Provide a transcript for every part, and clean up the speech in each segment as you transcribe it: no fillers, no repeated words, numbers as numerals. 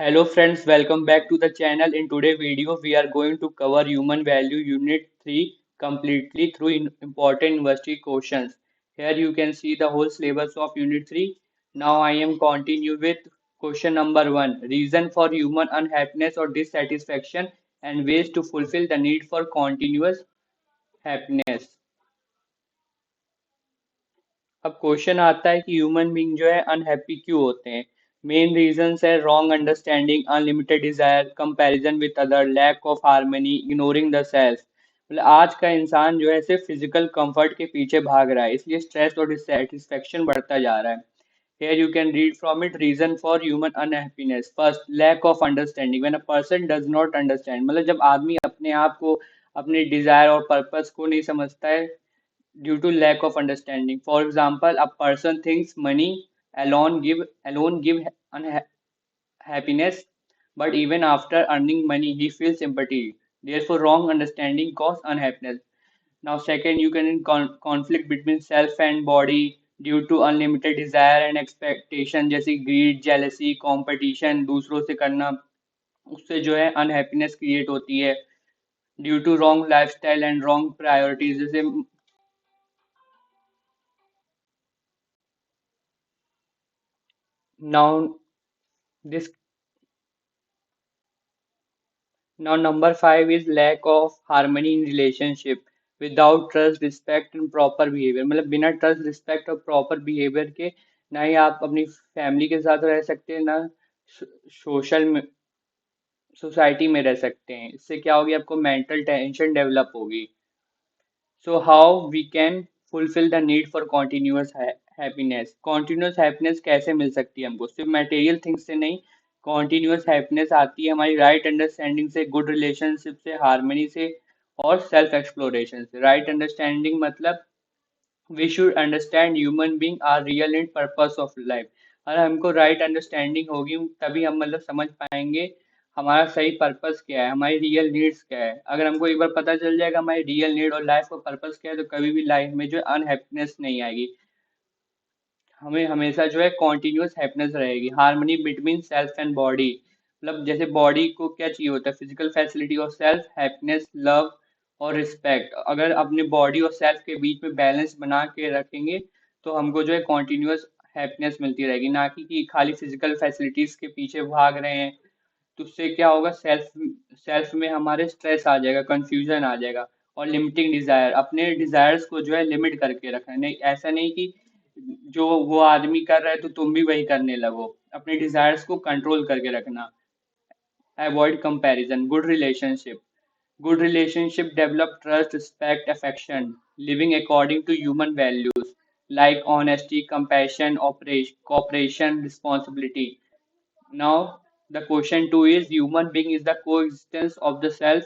Hello friends, welcome back to the channel. In today's video, we are going to cover Human Value Unit 3 completely through important university questions. Here you can see the whole syllabus of Unit 3. Now I am continue with question number 1. Reason for human unhappiness or dissatisfaction and ways to fulfill the need for continuous happiness. अब question आता है कि human being जो है unhappy क्यों होते हैं। Main reasons है wrong understanding, unlimited desire, comparison with other, lack of harmony, ignoring the self. मतलब आज का इंसान जो है सिर्फ फिजिकल कंफर्ट के पीछे भाग रहा है, इसलिए स्ट्रेस और डिससेटिस्फेक्शन बढ़ता जा रहा है। Here you can read from it reason for human unhappiness. First, lack of understanding. When a person does not understand, मतलब जब आदमी अपने आप को, अपने डिजायर और पर्पस को नहीं समझता है due to lack of understanding. For example, a person thinks money alone give happiness, but even after earning money, he feels empty. Therefore, wrong understanding cause unhappiness. Now, second, you can in conflict between self and body due to unlimited desire and expectation, जैसे greed, jealousy, competition, दूसरों से करना, उससे जो है unhappiness create होती है due to wrong lifestyle and wrong priorities. जैसे now this Now, number five is lack of harmony in relationship. Without trust, respect and proper behavior, मतलब बिना ट्रस्ट, रिस्पेक्ट और प्रॉपर बिहेवियर के ना ही आप अपनी फैमिली के साथ रह सकते हैं, ना सोशल सोसाइटी में रह सकते हैं। इससे क्या होगी, आपको मेंटल टेंशन डेवलप होगी। So how we can fulfil the need for continuous happiness. Continuous happiness कैसे मिल सकती है हमको, सिर्फ मटेरियल थिंग्स से नहीं। कॉन्टिन्यूअस हैप्पीनेस आती है हमारी राइट अंडरस्टैंडिंग से, गुड रिलेशनशिप से, हार्मनी से और सेल्फ एक्सप्लोरेशन से। राइट अंडरस्टैंडिंग मतलब we should understand human being are real and purpose of life. अगर हमको राइट अंडरस्टैंडिंग होगी तभी हम मतलब समझ पाएंगे हमारा सही पर्पस क्या है, हमारी रियल नीड्स क्या है। अगर हमको एक बार पता चल जाएगा हमारी रियल नीड और लाइफ का पर्पस क्या है, तो कभी भी लाइफ में जो अनहैप्पीनेस नहीं आएगी। हमें हमेशा जो है कॉन्टिन्यूअस हैप्पीनेस रहेगी। Harmony between self and body, मतलब जैसे बॉडी को क्या चाहिए होता है, फिजिकल फैसिलिटी, और सेल्फ हैप्पीनेस, लव और रिस्पेक्ट। अगर अपने बॉडी और सेल्फ के बीच में बैलेंस बना के रखेंगे तो हमको जो है कॉन्टिन्यूअस हैप्पीनेस मिलती रहेगी, ना कि खाली फिजिकल फैसिलिटीज के पीछे भाग रहे हैं। तो उससे क्या होगा, सेल्फ सेल्फ में हमारे स्ट्रेस आ जाएगा, कंफ्यूजन आ जाएगा। और लिमिटिंग डिजायर, अपने डिजायर्स को जो है लिमिट करके रखना है। नहीं, ऐसा नहीं कि जो वो आदमी कर रहा है तो तुम भी वही करने लगो। अपने डिजायर्स को कंट्रोल करके रखना। Avoid comparison. Good relationship develop trust, respect, affection, living according to human values like honesty, compassion, cooperation, responsibility. Now, the question two is human being is the coexistence of the self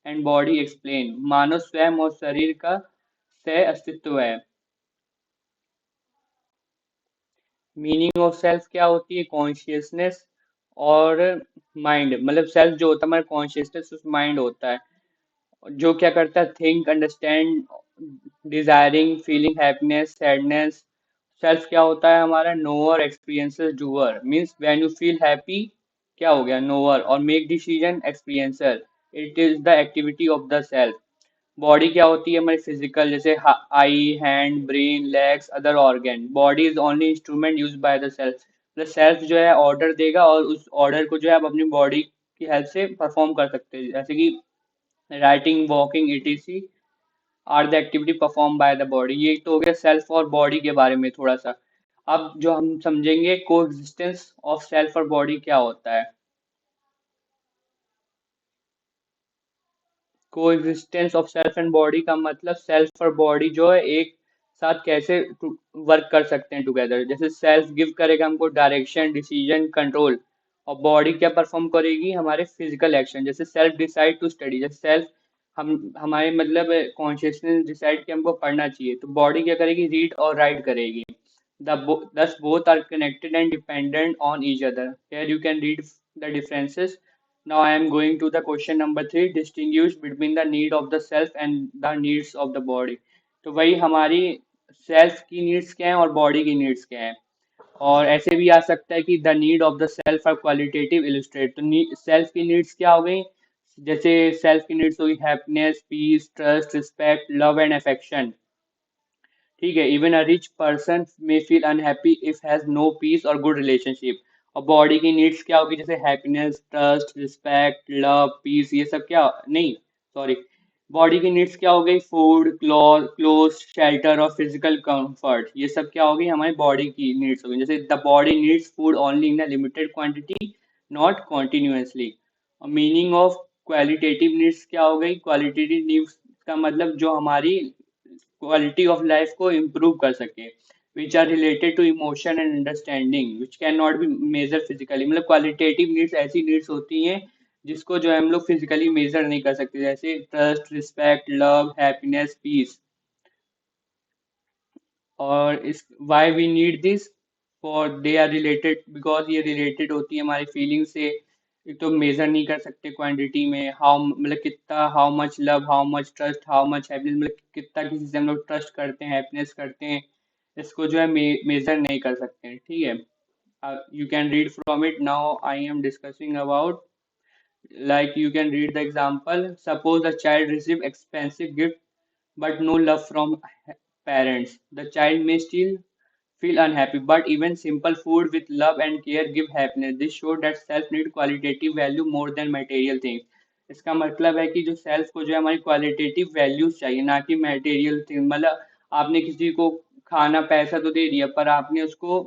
and body explain. मानव स्वयं और शरीर का सह अस्तित्व है। Meaning of self क्या होती है, कॉन्शियसनेस और माइंड। मतलब सेल्फ जो होता है हमारा कॉन्शियसनेस, उस माइंड होता है जो क्या करता है, think, understand, desiring, feeling happiness, sadness. Self क्या होता है हमारा, knower, experiencer, doer. Means when you feel happy क्या हो गया, नोअर, और make decision, experiencer. It is the activity of the self. Body क्या होती है हमारी, फिजिकल, जैसे eye, hand, brain, legs, other organ. Body is only instrument use by the self. मतलब सेल्फ जो है ऑर्डर देगा और उस ऑर्डर को जो है आप अपनी बॉडी की हेल्प से परफॉर्म कर सकते हैं, जैसे कि writing, walking, etc are the activity perform by the body. ये तो हो गया सेल्फ और बॉडी के बारे में थोड़ा सा। अब जो हम समझेंगे को एग्जिस्टेंस ऑफ सेल्फ और बॉडी क्या होता है। को existence of self and body का मतलब सेल्फ और बॉडी जो है एक साथ कैसे वर्क कर सकते हैं टुगेदर। जैसे सेल्फ गिव करेगा हमको डायरेक्शन, डिसीजन, कंट्रोल, और बॉडी क्या परफॉर्म करेगी, हमारे फिजिकल एक्शन। जैसे सेल्फ डिसाइड टू स्टडी, जैसे सेल्फ हम हमारे मतलब कॉन्शियसनेस डिसाइड कि हमको पढ़ना चाहिए, तो बॉडी क्या करेगी, रीड और राइट करेगी। Thus both are connected and dependent on each other. Here you can read the differences. Now I am going to the question number three. Distinguish between the need of the self and the needs of the body. तो वही हमारी self की needs क्या है और body की needs क्या है। और ऐसे भी आ सकता है कि the need of the self are qualitative illustrate, तो सेल्फ की नीड्स क्या हो गई, जैसे सेल्फ की नीड्स हुई happiness, peace, trust, respect, love and affection. ठीक है, even a rich person may feel unhappy if has no peace और गुड रिलेशनशिप। और बॉडी की नीड्स क्या होगी, जैसे happiness, trust, respect, love, peace, ये सब क्या नहीं, सॉरी, बॉडी की नीड्स क्या हो गई, फूड, क्लोथ, शेल्टर और फिजिकल कंफर्ट, ये सब क्या होगी, हमारी बॉडी की नीड्स होगी। जैसे the body needs food only in a limited quantity, not continuously. और मीनिंग ऑफ क्वालिटेटिव नीड्स क्या हो गई, क्वालिटेटिव नीड्स का मतलब जो हमारी क्वालिटी ऑफ लाइफ को इम्प्रूव कर सके, which are related to emotion and understanding which can not be measure physically. मतलब क्वालिटेटिव नीड्स ऐसी नीड्स होती हैं जिसको जो है हम लोग फिजिकली मेजर नहीं कर सकते, जैसे trust, respect, love, happiness, peace. और इस why we need this, for they are related, because ये रिलेटेड होती है हमारी फीलिंग से। एक तो मेजर नहीं कर सकते क्वांटिटी में, हाउ मतलब कितना, how much love, how much trust, how much happiness, मतलब कितना किसी से हम लोग ट्रस्ट करते हैं, हैप्पीनेस करते हैं, इसको जो है मेजर नहीं कर सकते हैं। ठीक है, you can read from it. Now I am discussing about, like you can read the example. Suppose a child receive expensive gift but no love from parents. The child may still feel unhappy, but even simple food with love and care give happiness. This shows that self need qualitative value more than material things. इसका मतलब है कि जो self को जो है हमारी qualitative values चाहिए, ना कि मटेरियल थिंग। मतलब आपने किसी को खाना पैसा तो दे दिया, पर आपने उसको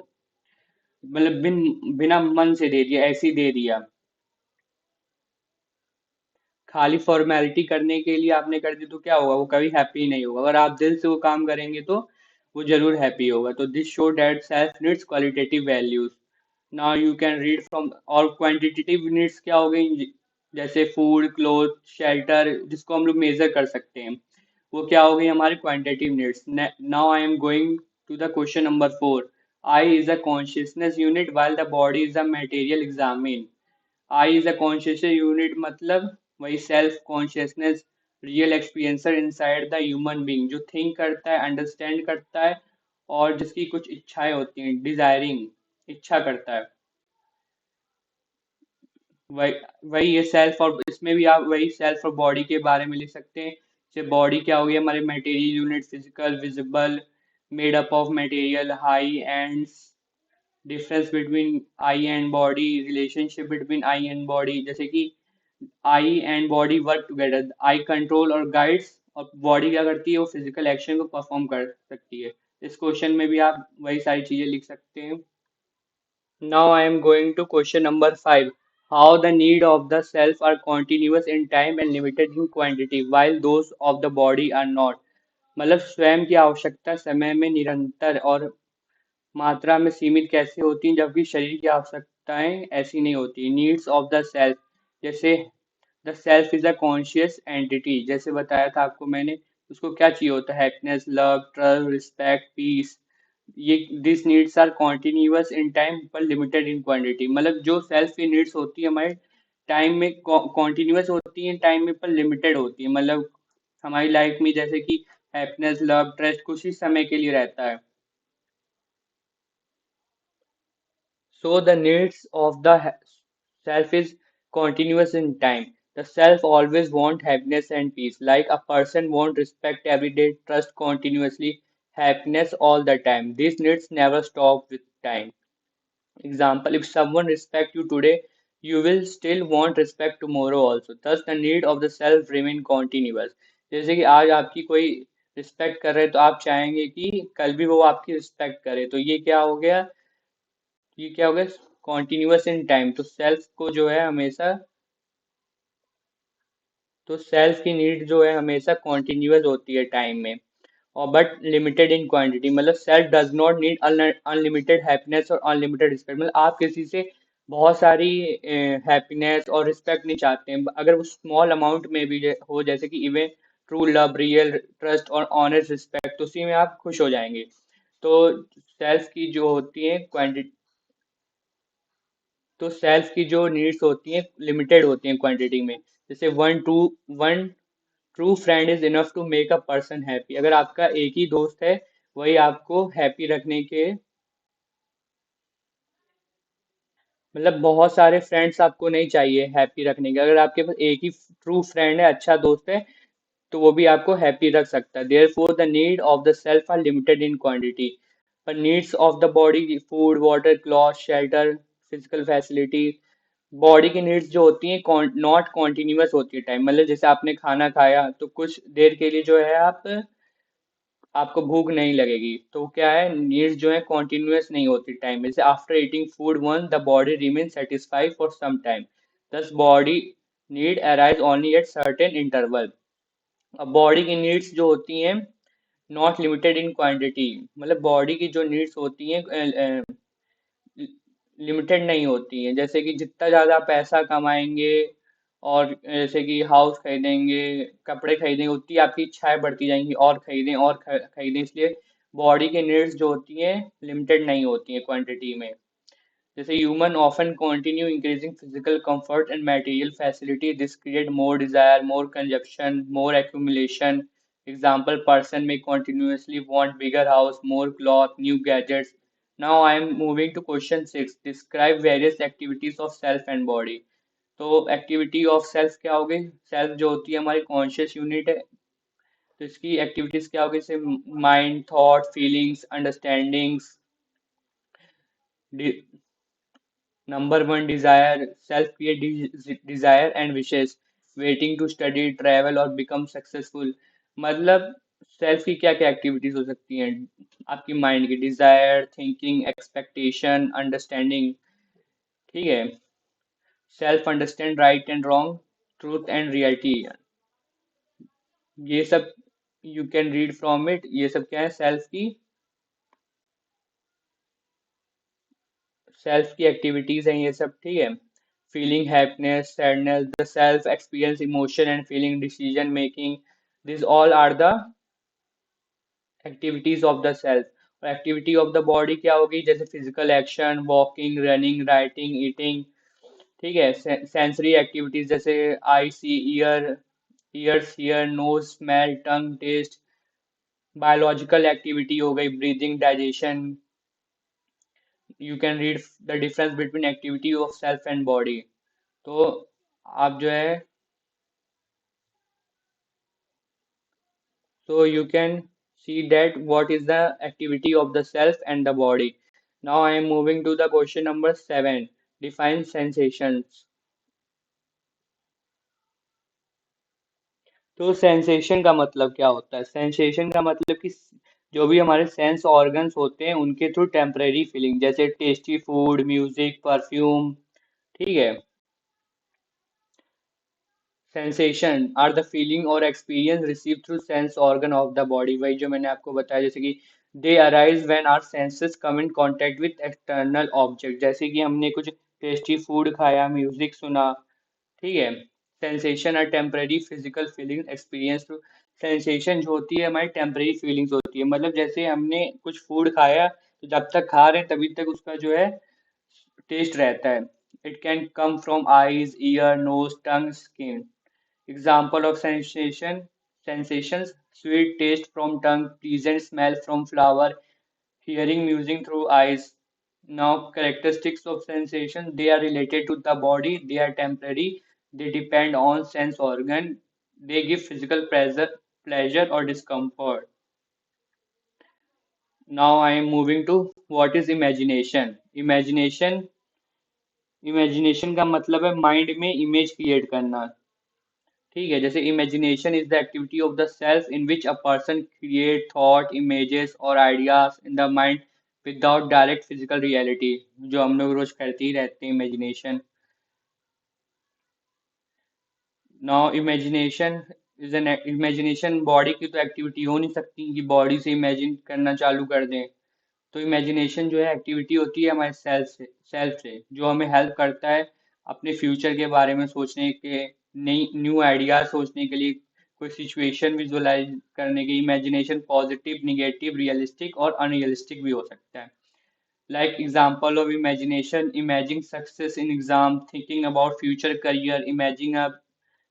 मतलब बिना मन से दे दिया, ऐसे ही दे दिया, खाली फॉर्मेलिटी करने के लिए आपने कर दी, तो क्या होगा, वो कभी हैप्पी नहीं होगा। अगर आप दिल से वो काम करेंगे तो वो जरूर हैप्पी होगा। तो this show that self needs qualitative values. Now you can read from. और क्वांटिटेटिव नीड्स क्या हो गई, जैसे फूड, क्लोथ, शेल्टर, जिसको हम लोग मेजर कर सकते हैं, वो क्या हो गई हमारी quantitative needs. Now I am going to the question number 4। I is a consciousness unit while the body is a material examine. I is a conscious unit मतलब वही self consciousness, real experiencer inside the human being, जो think करता है, understand करता है, और जिसकी कुछ इच्छाएं होती हैं, डिजायरिंग, इच्छा करता है। वही वही ये सेल्फ, और इसमें भी आप वही सेल्फ और बॉडी के बारे में लिख सकते हैं। जैसे बॉडी क्या होगी, हमारे material unit, physical, visible, made up of material, high end, difference between I and body, relationship between I and body, जैसे कि I and body work together, I control और गाइड्स, और बॉडी क्या करती है, वो फिजिकल एक्शन को perform कर सकती है। इस क्वेश्चन में भी आप वही सारी चीजें लिख सकते हैं। Now I am going to question number 5। How the need of the self are continuous in time and limited in quantity while those of the body are not. मतलब स्वयं की आवश्यकता समय में निरंतर और मात्रा में सीमित कैसे होती हैं, जबकि शरीर की आवश्यकताएं ऐसी नहीं होती। नीड्स ऑफ द सेल्फ, जैसे the self is a conscious entity, जैसे बताया था आपको मैंने, उसको क्या चाहिए होता है, happiness, love, trust, respect, peace. ये this needs are continuous in time पर लिमिटेड इन क्वांटिटी। मतलब जो सेल्फ की नीड्स होती है हमारे टाइम में कॉन्टिन्यूअस होती है, टाइम में पर लिमिटेड होती है। मतलब हमारी लाइफ में जैसे कि हैप्पीनेस, लव, ट्रस्ट कुछ ही समय के लिए रहता है। So the needs of the self is continuous in time. The self always want happiness and peace. Like a person want respect every day, trust continuously, happiness all the time. These needs never stop with time. Example, if someone respect you today, you will still want respect tomorrow also. Thus the need of the self remain continuous. जैसे कि आज आपकी कोई respect कर रहे हैं, तो आप चाहेंगे कि कल भी वो आपकी रिस्पेक्ट करे। तो ये क्या हो गया, कॉन्टिन्यूअस इन टाइम। तो सेल्फ को जो है हमेशा, तो सेल्फ की नीड जो है हमेशा कॉन्टिन्यूअस होती है टाइम में, और बट लिमिटेड इन क्वांटिटी। मतलब self does not need unlimited happiness और अनलिमिटेड रिस्पेक्ट। मतलब आप किसी से बहुत सारी हैप्पीनेस और रिस्पेक्ट नहीं चाहते हैं, अगर वो स्मॉल अमाउंट में भी हो, जैसे कि even true love, real trust और ऑनेस्ट रिस्पेक्ट, तो उसी में आप खुश हो जाएंगे। तो सेल्फ की जो होती है क्वांटिटी, तो सेल्फ की जो नीड्स होती हैं लिमिटेड होती हैं क्वांटिटी में। जैसे one true friend is enough to make a person happy. अगर आपका एक ही दोस्त है, वही आपको हैप्पी रखने के मतलब बहुत सारे फ्रेंड्स आपको नहीं चाहिए हैप्पी रखने के, अगर आपके पास एक ही ट्रू फ्रेंड है, अच्छा दोस्त है, तो वो भी आपको हैप्पी रख सकता है। There for the need of the self are limited in quantity, पर needs of the body, food water cloth shelter physical facility, body की नीड्स जो होती हैं नॉट कॉन्टिन्यूअस होती है टाइम, मतलब जैसे आपने खाना खाया तो कुछ देर के लिए जो है आपको भूख नहीं लगेगी, तो क्या है नीड्स जो है कॉन्टिन्यूअस नहीं होती टाइम में, जैसे after eating food one the body remain satisfied for some time, thus body need arise only at certain interval. अब बॉडी की नीड्स जो होती हैं नॉट लिमिटेड इन क्वांटिटी, मतलब बॉडी की जो नीड्स होती हैं लिमिटेड नहीं होती हैं, जैसे कि जितना ज़्यादा पैसा कमाएंगे और जैसे कि हाउस खरीदेंगे, कपड़े खरीदेंगे, उतनी आपकी इच्छाएं बढ़ती जाएंगी और खरीदें और खरीदें, इसलिए बॉडी की नीड्स जो होती हैं लिमिटेड नहीं होती हैं क्वांटिटी में। जैसे human often continue increasing physical comfort and material facility. This create more desire, more consumption, more accumulation. Example, person may continuously want bigger house, more cloth, new gadgets. Now I am moving to question 6. Describe various activities of self and body. तो activity of self क्या होगी? Self जो होती है हमारी conscious unit है, तो इसकी एक्टिविटीज क्या होगी? जैसे mind, thought, feelings, understandings. Number one desire, self create desire and wishes, waiting to study travel और बिकम सक्सेसफुल। मतलब सेल्फ की क्या क्या एक्टिविटीज हो सकती हैं आपकी माइंड की? Desire, thinking, expectation, understanding. ठीक है, self understand right and wrong, truth and reality, ये सब you can read from it. ये सब क्या है? सेल्फ की एक्टिविटीज हैं ये सब। ठीक है, feeling happiness, sadness, the self experience emotion and feeling, decision making, this all are the activities of the self. और एक्टिविटी ऑफ द बॉडी क्या होगी? जैसे physical action, walking, running, writing, eating. ठीक है, सेंसरी एक्टिविटीज जैसे eye see, ears hear, nose smell, tongue taste. Biological activity हो गई breathing, digestion. You can read the difference between activity of self and body. तो आप जो है, so you can see that what is the activity of the self and the body. Now I am moving to the question number 7. Define sensations. तो sensation का मतलब क्या होता है? सेंसेशन का मतलब कि जो भी हमारे सेंस ऑर्गन्स होते हैं उनके थ्रू टेम्परेरी फीलिंग, जैसे टेस्टी फूड, म्यूजिक, परफ्यूम। ठीक है, सेंसेशन आर द फीलिंग और experience receive through sense organ of the body, वही जो मैंने आपको बताया, जैसे कि they arise when our senses come in contact with external object, जैसे कि हमने कुछ टेस्टी फूड खाया, म्यूजिक सुना। ठीक है, sensation are temporary physical feeling experience through. Sensation जो होती है हमारी टेम्पररी फीलिंग्स होती है, मतलब जैसे हमने कुछ फूड खाया तो जब तक खा रहे हैं तभी तक उसका जो है टेस्ट रहता है। It can come from eyes, ear, nose, tongue, skin. Example of sensations: sweet taste from tongue, pleasant smell from flower, hearing music through eyes. Now, characteristics of sensation: they are related to the body, they are temporary, they depend on sense organ, they give physical pleasure or discomfort. Now, I am moving to what is imagination. Imagination का मतलब है mind में image create करना। ठीक है, जैसे imagination is the activity of the self in which a person create thought, images और ideas in the mind without direct physical reality, जो हम लोग रोज करते ही रहते हैं imagination. Now imagination imagination body की तो एक्टिविटी हो नहीं सकती कि बॉडी से इमेजिन करना चालू कर दें। तो इमेजिनेशन जो है एक्टिविटी होती है हमारे सेल्फ से जो हमें हेल्प करता है अपने फ्यूचर के बारे में सोचने के, नई न्यू आइडियाज सोचने के लिए, कोई सिचुएशन विजुअलाइज करने की। इमेजिनेशन पॉजिटिव, निगेटिव, रियलिस्टिक और अनरियलिस्टिक भी हो सकता है। Like example of imagination: imaging success in exam, thinking about future career, imaging a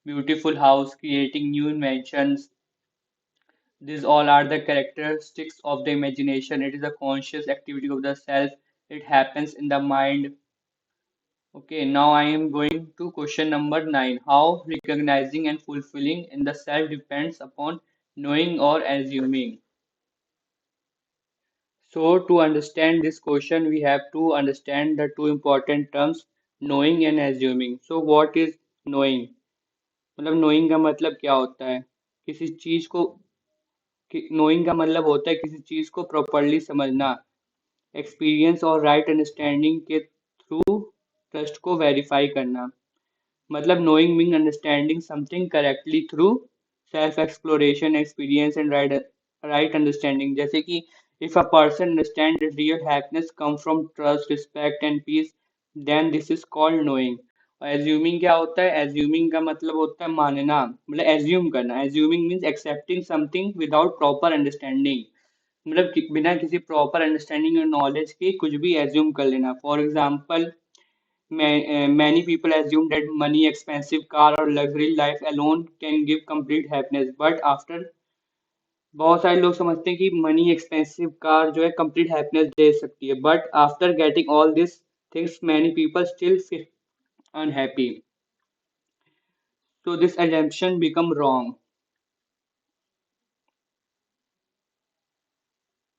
beautiful house, creating new inventions. These all are the characteristics of the imagination. It is a conscious activity of the self. It happens in the mind. Okay, now I am going to question number 9. How recognizing and fulfilling in the self depends upon knowing or assuming. So, to understand this question, we have to understand the two important terms knowing and assuming. So, what is knowing? मतलब knowing का मतलब क्या होता है? किसी चीज को knowing का मतलब होता है किसी चीज को प्रॉपरली समझना, एक्सपीरियंस और राइट अंडरस्टैंडिंग के थ्रू ट्रस्ट को वेरीफाई करना। मतलब knowing mean understanding something correctly through self exploration experience and right understanding, जैसे कि if a person understands that real happiness come from trust respect and peace, then this is called knowing। और assuming क्या होता है? assuming का मतलब होता है मानना, मतलब assume करना। assuming means accepting something without proper understanding, मतलब बिना किसी प्रॉपर अंडरस्टैंडिंग और नॉलेज के कुछ भी एज्यूम कर लेना। For example, many people assume that money, expensive car or luxury life alone can give complete happiness, but after बहुत सारे लोग समझते हैं कि मनी एक्सपेंसिव कार जो है कंप्लीट हैप्पीनेस दे सकती है, but after getting all this things many people still feel unhappy. So this assumption become wrong.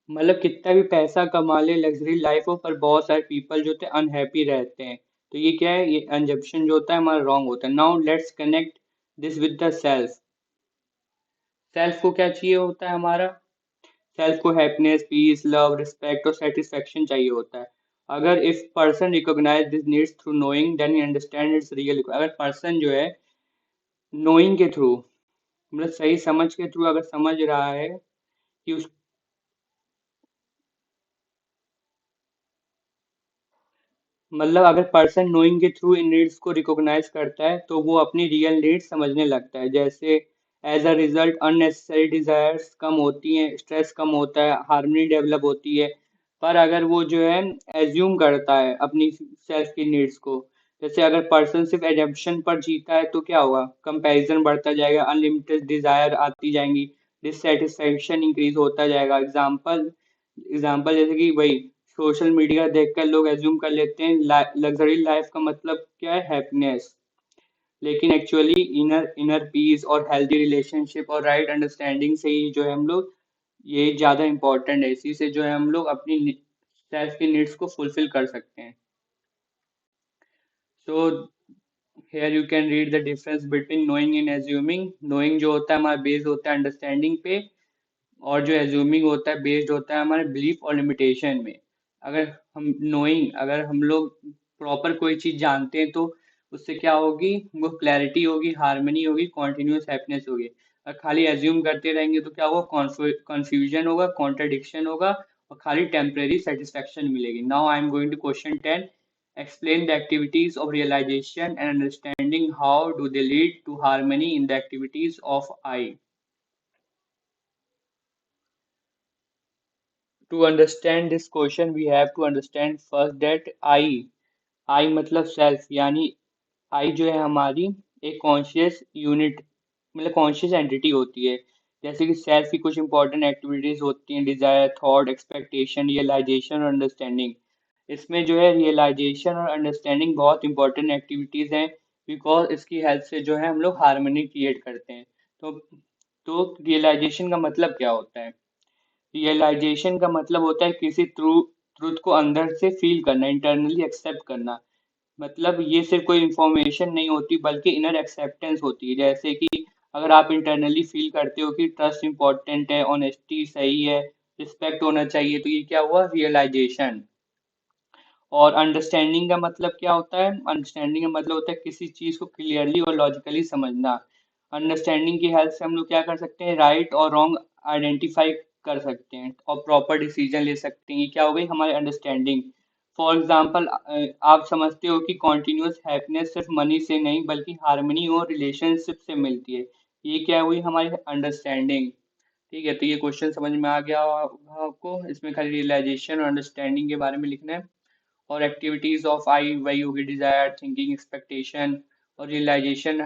मतलब कितना भी पैसा कमा ले, लग्जरी लाइफ हो, पर बहुत सारे पीपल जो थे अनहैप्पी रहते हैं। तो ये क्या है? ये assumption जो होता है हमारा रॉन्ग होता है। Now let's connect this with the self. Self को क्या चाहिए होता है हमारा? सेल्फ को हैप्पीनेस पीस लव रिस्पेक्ट और सेटिस्फेक्शन चाहिए होता है। अगर if person recognize this needs through knowing then he understand its real. अगर पर्सन जो है नोइंग के थ्रू, मतलब सही समझ के थ्रू अगर समझ रहा है कि उस, मतलब अगर पर्सन नोइंग के थ्रू इन नीड्स को रिकॉग्नाइज करता है तो वो अपनी रियल नीड्स समझने लगता है। जैसे as a result unnecessary desires कम होती हैं, स्ट्रेस कम होता है, हार्मनी डेवलप होती है। पर अगर वो जो है एज्यूम करता है अपनी सेल्फ की नीड्स को, जैसे अगर पर्सन सिर्फ एजम्पशन पर जीता है तो क्या होगा? कंपैरिजन बढ़ता जाएगा, अनलिमिटेड डिजायर आती जाएंगी, डिससेटिस्फैक्शन इंक्रीज होता जाएगा। एग्जाम्पल जैसे कि वही सोशल मीडिया देखकर लोग एज्यूम कर लेते हैं लग्जरी लाइफ का मतलब क्या है? हैप्पीनेस। लेकिन एक्चुअली इनर इनर पीस और हेल्दी रिलेशनशिप और राइट अंडरस्टैंडिंग से ही जो है हम लोग, ये ज़्यादा इंपॉर्टेंट है। इसी से जो है हम लोग अपनी सेल्फ की नीड्स को फुलफिल कर सकते हैं। So here you can read the difference between knowing and assuming. Knowing जो होता है हमारा बेस्ड होता है अंडरस्टैंडिंग पे, और जो एज्यूमिंग होता है बेस्ड होता है हमारे बिलीफ और लिमिटेशन में। अगर हम लोग प्रॉपर कोई चीज जानते हैं तो उससे क्या होगी? वो क्लैरिटी होगी, हार्मनी होगी, कॉन्टिन्यूस हैप्पीनेस होगी। और खाली एज्यूम करते रहेंगे तो क्या होगा? कन्फ्यूजन होगा, कॉन्ट्रडिक्शन होगा, और खाली टेम्परेरी सेटिस्फेक्शन मिलेगी। Now I am going to question 10। Explain the activities of realization and understanding. How do they lead to harmony in the activities of I? To understand this question, we have to understand first that I मतलब self, यानी I जो है हमारी एक conscious unit, मतलब conscious entity होती है। जैसे कि सेल्फ की कुछ इंपॉर्टेंट एक्टिविटीज होती हैं: डिजायर, थॉट, एक्सपेक्टेशन, रियलाइजेशन और अंडरस्टैंडिंग। इसमें जो है रियलाइजेशन और अंडरस्टैंडिंग बहुत इंपॉर्टेंट एक्टिविटीज हैं, बिकॉज इसकी हेल्प से जो है हम लोग हार्मनी क्रिएट करते हैं। तो रियलाइजेशन का मतलब क्या होता है? रियलाइजेशन का मतलब होता है किसी ट्रूथ को अंदर से फील करना, इंटरनली एक्सेप्ट करना। मतलब ये सिर्फ कोई इंफॉर्मेशन नहीं होती बल्कि इनर एक्सेप्टेंस होती है। जैसे कि अगर आप इंटरनली फील करते हो कि ट्रस्ट इंपॉर्टेंट है, ऑनेस्टी सही है, रिस्पेक्ट होना चाहिए, तो ये क्या हुआ? रियलाइजेशन। और अंडरस्टैंडिंग का मतलब क्या होता है? अंडरस्टैंडिंग का मतलब होता है किसी चीज को क्लियरली और लॉजिकली समझना। अंडरस्टैंडिंग की हेल्प से हम लोग क्या कर सकते हैं? राइट और रॉन्ग आइडेंटिफाई कर सकते हैं और प्रॉपर डिसीजन ले सकते हैं। ये क्या हो गई? हमारी अंडरस्टैंडिंग। फॉर एग्जाम्पल, आप समझते हो कि कॉन्टिन्यूस हैप्पीनेस सिर्फ मनी से नहीं बल्कि हार्मनी और रिलेशनशिप से मिलती है। ये क्या हुई? हमारी अंडरस्टैंडिंग। ठीक है, तो ये क्वेश्चन समझ में आ गया होगा आपको। इसमें खाली रियलाइजेशन और अंडरस्टैंडिंग के बारे में लिखना है। और एक्टिविटीज ऑफ आई वही होगी डिजायर, थिंकिंग, एक्सपेक्टेशन और रियलाइजेशन।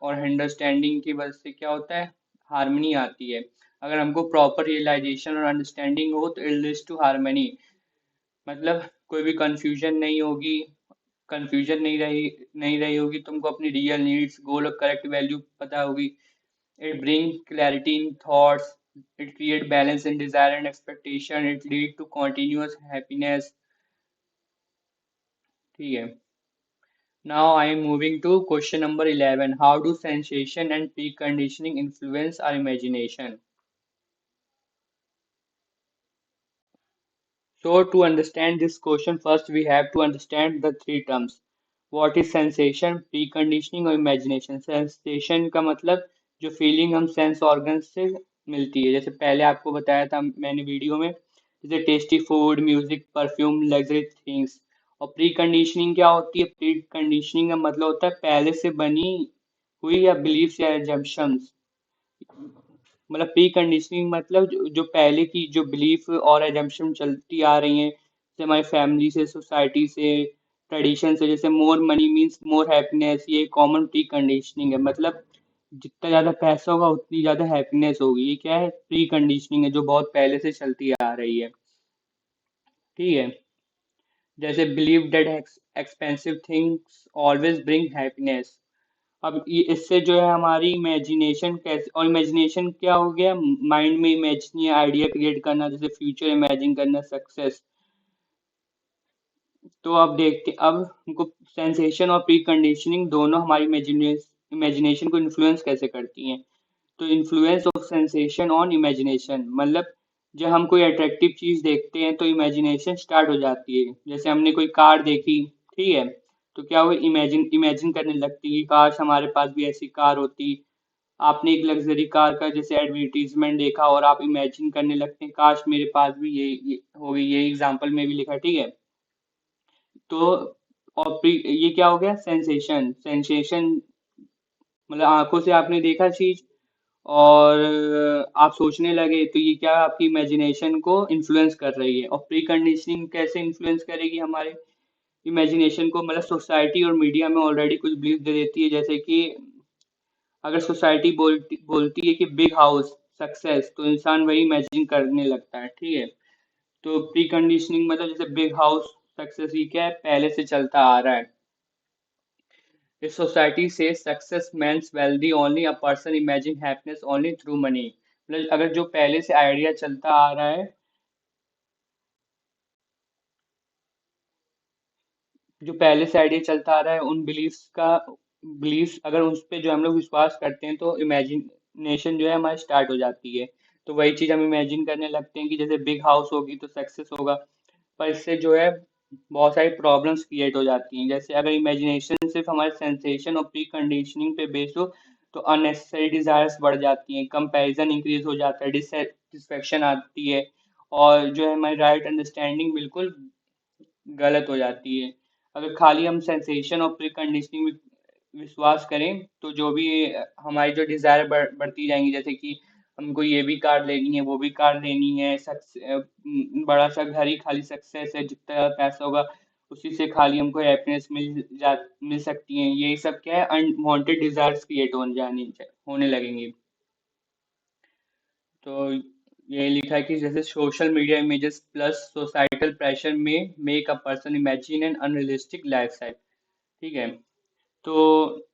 और अंडरस्टैंडिंग की वजह से क्या होता है? हार्मनी आती है। अगर हमको प्रॉपर रियलाइजेशन और अंडरस्टैंडिंग हो तो इट लीड्स टू हार्मनी। मतलब कोई भी कंफ्यूजन नहीं होगी, कंफ्यूजन नहीं रही होगी, तुमको अपनी रियल नीड्स, गोल और करेक्ट वैल्यू पता होगी। It bring clarity in thoughts, it create balance in desire and expectation, it lead to continuous happiness. ठीक है। Now I am moving to question number 11. How do sensation and preconditioning influence our imagination? So to understand this question, first we have to understand the three terms. What is sensation, preconditioning और imagination? Sensation का मतलब जो feeling हम sense organ से मिलती है, जैसे पहले आपको बताया था मैंने वीडियो में, जैसे tasty food, music, perfume, luxury things. और प्री कंडीशनिंग क्या होती है? प्री कंडीशनिंग का मतलब होता है पहले से बनी हुई या बिलीफ्स या एजम्पशंस। मतलब प्री कंडीशनिंग मतलब जो पहले की जो बिलीफ और एजम्पशन चलती आ रही हैं, जैसे हमारी फैमिली से, सोसाइटी से, ट्रेडिशन से, जैसे more money means more happiness, ये कॉमन प्री कंडीशनिंग है। मतलब जितना ज्यादा पैसा होगा उतनी ज्यादा हैप्पीनेस होगी, ये क्या है? प्री कंडीशनिंग है जो बहुत पहले से चलती आ रही है। ठीक है। जैसे believe that expensive things always bring happiness. अब इससे जो है हमारी इमेजिनेशन कैसे, और इमेजिनेशन क्या हो गया? माइंड में इमेजिन आइडिया क्रिएट करना, जैसे फ्यूचर इमेजिन करना, सक्सेस। तो अब देखते, अब हमको सेंसेशन और प्री कंडीशनिंग दोनों हमारी इमेजिनेशन को इन्फ्लुएंस कैसे करती हैं। तो influence of sensation on imagination मतलब जब हम कोई अट्रैक्टिव चीज देखते हैं तो इमेजिनेशन स्टार्ट हो जाती है। जैसे हमने कोई कार देखी, ठीक है, तो क्या वो इमेजिन इमेजिन करने लगती है कि काश हमारे पास भी ऐसी कार होती। आपने एक लग्जरी कार का जैसे एडवर्टीजमेंट देखा और आप इमेजिन करने लगते हैं काश मेरे पास भी ये होगी। ये एग्जांपल में भी लिखा, ठीक है। तो और ये क्या हो गया? सेंसेशन। सेंसेशन मतलब आंखों से आपने देखा चीज और आप सोचने लगे, तो ये क्या, आपकी इमेजिनेशन को इन्फ्लुएंस कर रही है। और प्री कंडीशनिंग कैसे इन्फ्लुएंस करेगी हमारे इमेजिनेशन को? मतलब सोसाइटी और मीडिया में ऑलरेडी कुछ बिलीफ दे देती है, जैसे कि अगर सोसाइटी बोलती है कि बिग हाउस सक्सेस, तो इंसान वही इमेजिन करने लगता है। ठीक है। तो प्री कंडीशनिंग मतलब जैसे बिग हाउस सक्सेस, ये क्या है? पहले से चलता आ रहा है। If society says success means wealthy only, a person imagine happiness only through money। मतलब अगर जो पहले से आइडिया चलता आ रहा है, जो पहले से आइडिया चलता आ रहा है उन बिलीफ्स अगर उस पे जो हम लोग विश्वास करते हैं, तो इमेजिनेशन जो है हमारी स्टार्ट हो जाती है। तो वही चीज हम इमेजिन करने लगते हैं कि जैसे बिग हाउस होगी तो सक्सेस होगा। पर इससे जो है बहुत सारी प्रॉब्लम्स क्रिएट हो जाती हैं। जैसे अगर इमेजिनेशन सिर्फ हमारे सेंसेशन और प्री कंडीशनिंग पे बेस हो, तो अननेसेसरी डिजायर्स बढ़ जाती हैं, कंपैरिजन इंक्रीज हो जाता है, डिससेटिस्फेक्शन आती है, और जो है हमारी राइट अंडरस्टैंडिंग बिल्कुल गलत हो जाती है। अगर खाली हम सेंसेशन और प्री कंडीशनिंग में विश्वास करें, तो जो भी हमारी जो डिजायर बढ़ती जाएंगी, जैसे कि हमको ये भी कार लेनी है, वो भी कार लेनी है, बड़ा सा घर ही खाली सक्सेस है, जितना ज्यादा पैसा होगा उसी से खाली हमको हैप्पीनेस मिल सकती है। यही सब क्या है? अनवांटेड डिजायर्स क्रिएट होने लगेंगी। तो ये लिखा है कि जैसे social media images plus societal pressure में make a person imagine an unrealistic lifestyle. ठीक है। तो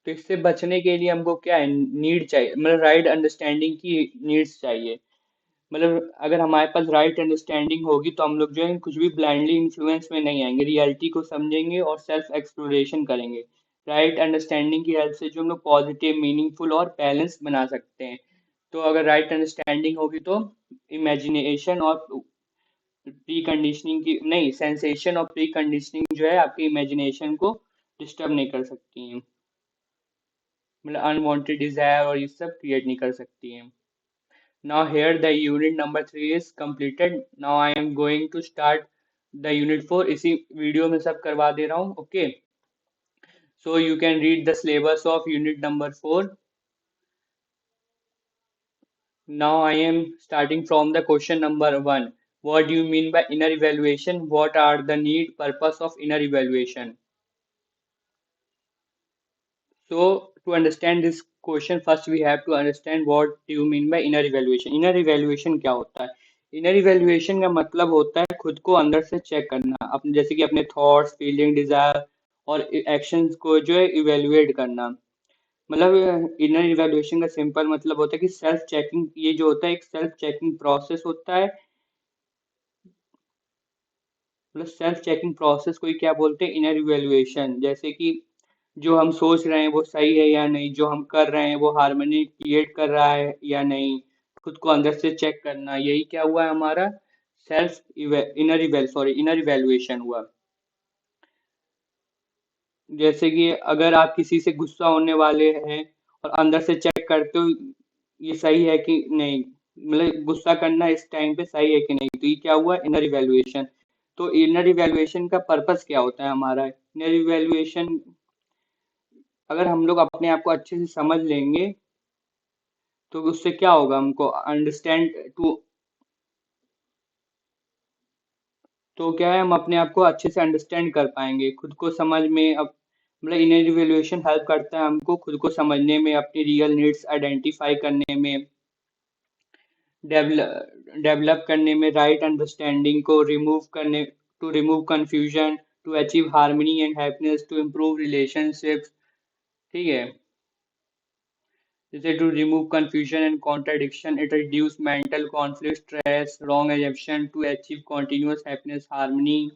तो इससे बचने के लिए हमको क्या है? नीड चाहिए, मतलब राइट अंडरस्टैंडिंग की नीड्स चाहिए। मतलब अगर हमारे पास राइट अंडरस्टैंडिंग होगी तो हम लोग जो है कुछ भी ब्लाइंडली इन्फ्लुएंस में नहीं आएंगे, रियलिटी को समझेंगे और सेल्फ एक्सप्लोरेशन करेंगे। राइट अंडरस्टैंडिंग की हेल्प से जो हम लोग पॉजिटिव, मीनिंगफुल और बैलेंस बना सकते हैं। तो अगर राइट अंडरस्टैंडिंग होगी तो इमेजिनेशन और प्री कंडीशनिंग की नहीं, सेंसेशन और प्री कंडीशनिंग जो है आपकी इमेजिनेशन को डिस्टर्ब नहीं कर सकती हैं। मतलब अनवांटेड डिजायर और ये सब क्रिएट नहीं कर सकती हैं। Now here the unit number 3 is completed. Now I am going to start the unit 4। इसी वीडियो में सब करवा दे रहा हूँ। Okay, so you can read the syllabus of unit number 4। Now I am starting from the question number 1। What do you mean by inner evaluation? What are the need purpose of inner evaluation? So to understand this question, first we have to understand what do you mean by inner evaluation। Inner evaluation क्या होता है? Inner evaluation का मतलब होता है खुद को अंदर से चेक करना, अपने जैसे कि अपने थॉट्स, फीलिंग, डिजायर और एक्शंस को जो है इवैल्यूएट करना। मतलब इनर इवैल्यूएशन का सिंपल मतलब होता है कि सेल्फ चेकिंग, ये जो होता है एक सेल्फ चेकिंग प्रोसेस होता है। मतलब सेल्फ चेकिंग प्रोसेस को ही क्या बोलते हैं, इनर इवैल्यूएशन। जैसे कि जो हम सोच रहे हैं वो सही है या नहीं, जो हम कर रहे हैं वो हार्मनी क्रिएट कर रहा है या नहीं, खुद को अंदर से चेक करना, यही क्या हुआ है हमारा सेल्फ इनर इवैल्यूएशन हुआ। जैसे कि अगर आप किसी से गुस्सा होने वाले हैं और अंदर से चेक करते हो ये सही है कि नहीं, मतलब गुस्सा करना इस टाइम पे सही है कि नहीं, तो ये क्या हुआ इनर इवैल्यूएशन। तो इनर इवैल्यूएशन का पर्पस क्या होता है हमारा, इनर इवैल्यूएशन अगर हम लोग अपने आप को अच्छे से समझ लेंगे तो उससे क्या होगा, हमको अंडरस्टैंड टू, तो क्या है हम अपने आप को अच्छे से अंडरस्टैंड कर पाएंगे, खुद को समझ में अब मतलब इनर इवैल्यूएशन हेल्प करता है हमको खुद को समझने में, अपनी रियल नीड्स आइडेंटिफाई करने में, डेवलप करने में, राइट अंडरस्टैंडिंग को रिमूव करने, to remove confusion, to achieve harmony and happiness, to improve relationships. ठीक है, जैसे to remove confusion and contradiction, it reduce mental conflict, stress, wrong assumption, to achieve continuous happiness, harmony,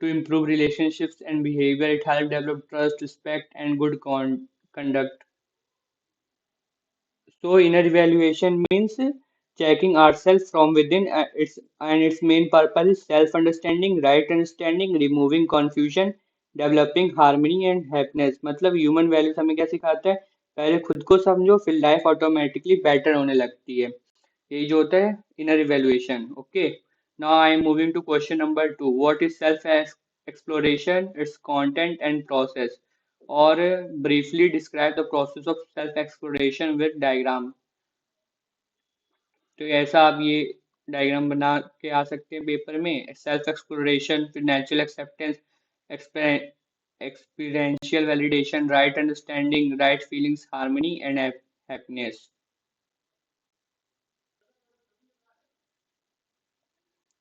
to improve relationships and behavior. It helps develop trust, respect, and good conduct. So, inner evaluation means checking ourselves from within. Its main purpose is self-understanding, right understanding, removing confusion, developing harmony and happiness. मतलब human values हमें क्या सिखाता है, पहले खुद को समझो फिर लाइफ ऑटोमेटिकली बेटर होने लगती है, यही जो होता है inner evaluation. Okay, now I am moving to question number 2, what is self exploration, its content and process, और briefly describe the process of self exploration with diagram। तो ऐसा आप ये डायग्राम बना के आ सकते हैं पेपर में, सेल्फ एक्सप्लोरेशन, फिर natural acceptance, experiential validation, right understanding, right feelings, harmony and happiness.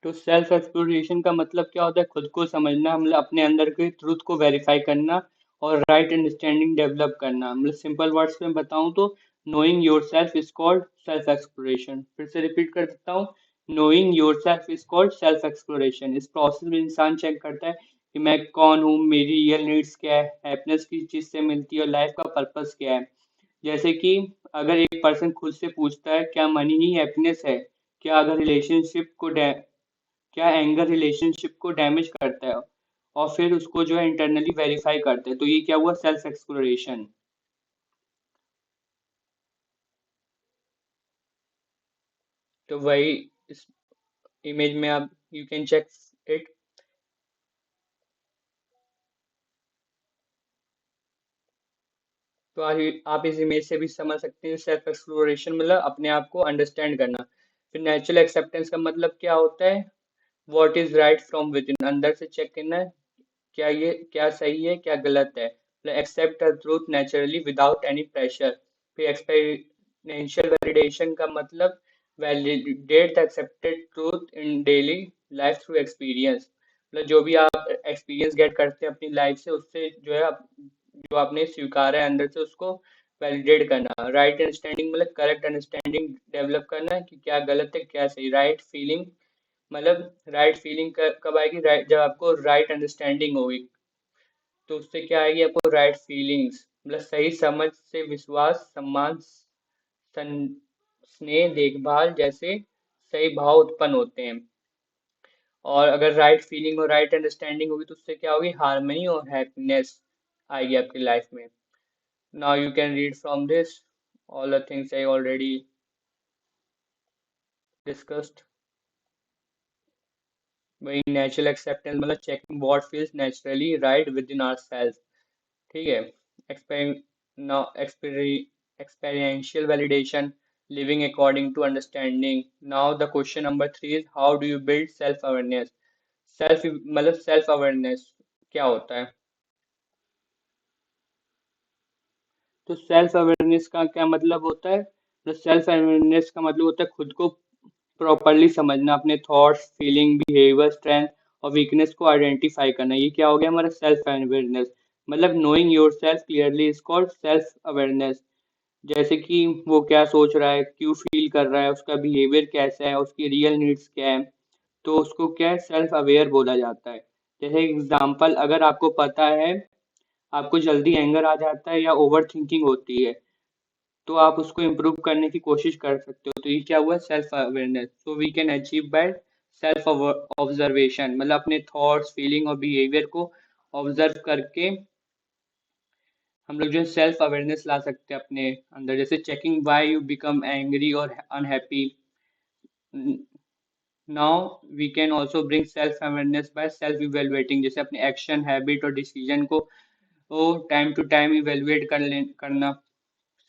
तो सेल्फ एक्सप्लोरेशन का मतलब क्या होता है, खुद को समझना, मतलब अपने अंदर के ट्रूथ को वेरीफाई करना और राइट अंडरस्टैंडिंग डेवलप करना। मतलब सिंपल वर्ड्स में बताऊं तो knowing your self is called self exploration. फिर से रिपीट कर देता हूँ, knowing your self is called self exploration. इस प्रोसेस में इंसान चेक करता है कि मैं कौन हूँ, मेरी रियल नीड्स क्या है, हैप्पीनेस किस चीज़ से मिलती है और लाइफ का पर्पस क्या है। जैसे कि अगर एक पर्सन खुद से पूछता है क्या मनी ही हैप्पीनेस है, क्या अगर रिलेशनशिप को क्या एंगर रिलेशनशिप को डैमेज करता है, और फिर उसको जो है इंटरनली वेरीफाई करते हैं, तो ये क्या हुआ सेल्फ एक्सप्लोरेशन। तो वही इस इमेज में आप यू कैन चेक इट। तो आप इस इमेज से भी समझ सकते हैं सेल्फ एक्सप्लोरेशन मतलब अपने आप को अंडरस्टैंड करना। फिर नेचुरल एक्सेप्टेंस का मतलब क्या होता है, what is right from with in, अंदर से चेक करना है क्या ये क्या सही है क्या गलत है, मतलब accept the truth naturally without any pressure. फिर एक्सपेरिमेंशियल वैलिडेशन का मतलब validate the accepted truth in daily life through experience, मतलब जो भी आप एक्सपीरियंस गेट करते हैं अपनी लाइफ से, उससे जो है जो आपने स्वीकारा है अंदर से उसको वैलिडेट करना। राइट अंडरस्टैंडिंग मतलब करेक्ट अंडरस्टैंडिंग डेवलप करना कि क्या गलत है क्या सही। राइट फीलिंग मतलब राइट फीलिंग कब आएगी, राइट जब आपको राइट अंडरस्टैंडिंग होगी, तो उससे क्या आएगी आपको राइट फीलिंग्स, मतलब सही समझ से विश्वास, सम्मान, स्नेह, देखभाल जैसे सही भाव उत्पन्न होते हैं। और अगर राइट फीलिंग और राइट अंडरस्टैंडिंग होगी तो उससे क्या होगी हार्मनी और हैप्पीनेस आएगी आपकी लाइफ में। Now you can read from this all the things I already discussed. वही नेचुरल एक्सेप्टेंस मतलब checking what feels naturally right within our self. ठीक है, now experiential validation, living according to understanding। Now the question number 3 is how do you build self awareness। Self मतलब self awareness क्या होता है, तो self awareness का क्या मतलब होता है, तो सेल्फ अवेयरनेस का मतलब होता है खुद को प्रॉपरली समझना, अपने थॉट्स, फीलिंग, बिहेवियर, स्ट्रेंथ और वीकनेस को आइडेंटिफाई करना, ये क्या हो गया हमारा सेल्फ अवेयरनेस। मतलब knowing your self clearly is called self awareness. जैसे कि वो क्या सोच रहा है, क्यों फील कर रहा है, उसका बिहेवियर कैसा है, उसकी रियल नीड्स क्या है, तो उसको क्या है, सेल्फ अवेयर बोला जाता है। जैसे एग्जाम्पल, अगर आपको पता है आपको जल्दी एंगर आ जाता है या ओवर थिंकिंग होती है, तो आप उसको इम्प्रूव करने की कोशिश कर सकते हो। तो ये क्या हुआ, self awareness. So we can achieve by self observation, मतलब अपने थॉट्स, फीलिंग और बिहेवियर को ऑब्जर्व करके हम लोग जो है सेल्फ अवेयरनेस ला सकते हैं अपने अंदर। जैसे checking why you become angry और unhappy. Now we can also bring self awareness by self evaluating, जैसे अपने एक्शन, हैबिट और डिसीजन को टाइम टू टाइम इवेलुएट करना।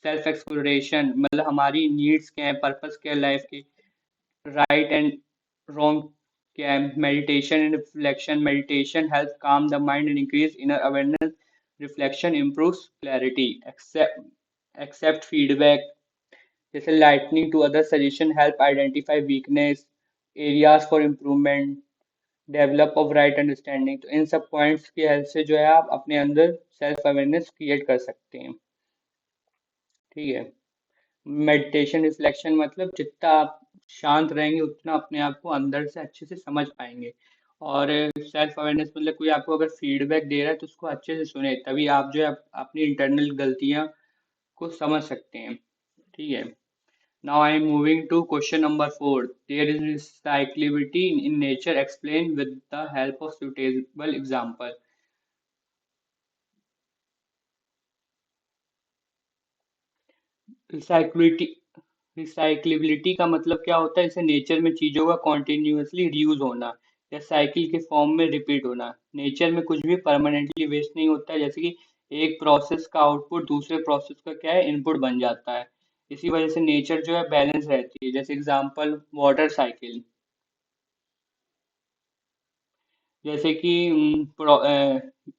सेल्फ एक्सप्लोरेशन, मतलब हमारी नीड्स क्या है, पर्पस क्या है लाइफ की, राइट एंड रॉन्ग क्या है। Meditation and reflection, meditation help calm the mind and increase inner awareness. Reflection improves clarity. Accept feedback, जैसे listening to other suggestion help identify weakness, areas for improvement, develop of right understanding। तो इन सब points की help से जो है आप अपने अंदर सेल्फ अवेयरनेस क्रिएट कर सकते हैं। ठीक है। मेडिटेशन रिफ्लेक्शन, मतलब जितना आप शांत रहेंगे उतना अपने आप को अंदर से अच्छे से समझ पाएंगे। और सेल्फ अवेयरनेस मतलब कोई आपको अगर फीडबैक दे रहा है तो उसको अच्छे से सुने, तभी आप जो है अपनी इंटरनल गलतियां को समझ सकते हैं। ठीक है। Now I am moving to question number 4। There is recyclability in nature, explain with the help of suitable example. Recyclability recyclability का मतलब क्या होता है, जैसे नेचर में चीजों का कॉन्टिन्यूसली रीयूज होना या साइकिल के फॉर्म में रिपीट होना। नेचर में कुछ भी परमानेंटली वेस्ट नहीं होता है, जैसे कि एक प्रोसेस का आउटपुट दूसरे प्रोसेस का क्या है, इनपुट बन जाता है। इसी वजह से नेचर जो है बैलेंस रहती है। जैसे एग्जांपल वाटर साइकिल, जैसे कि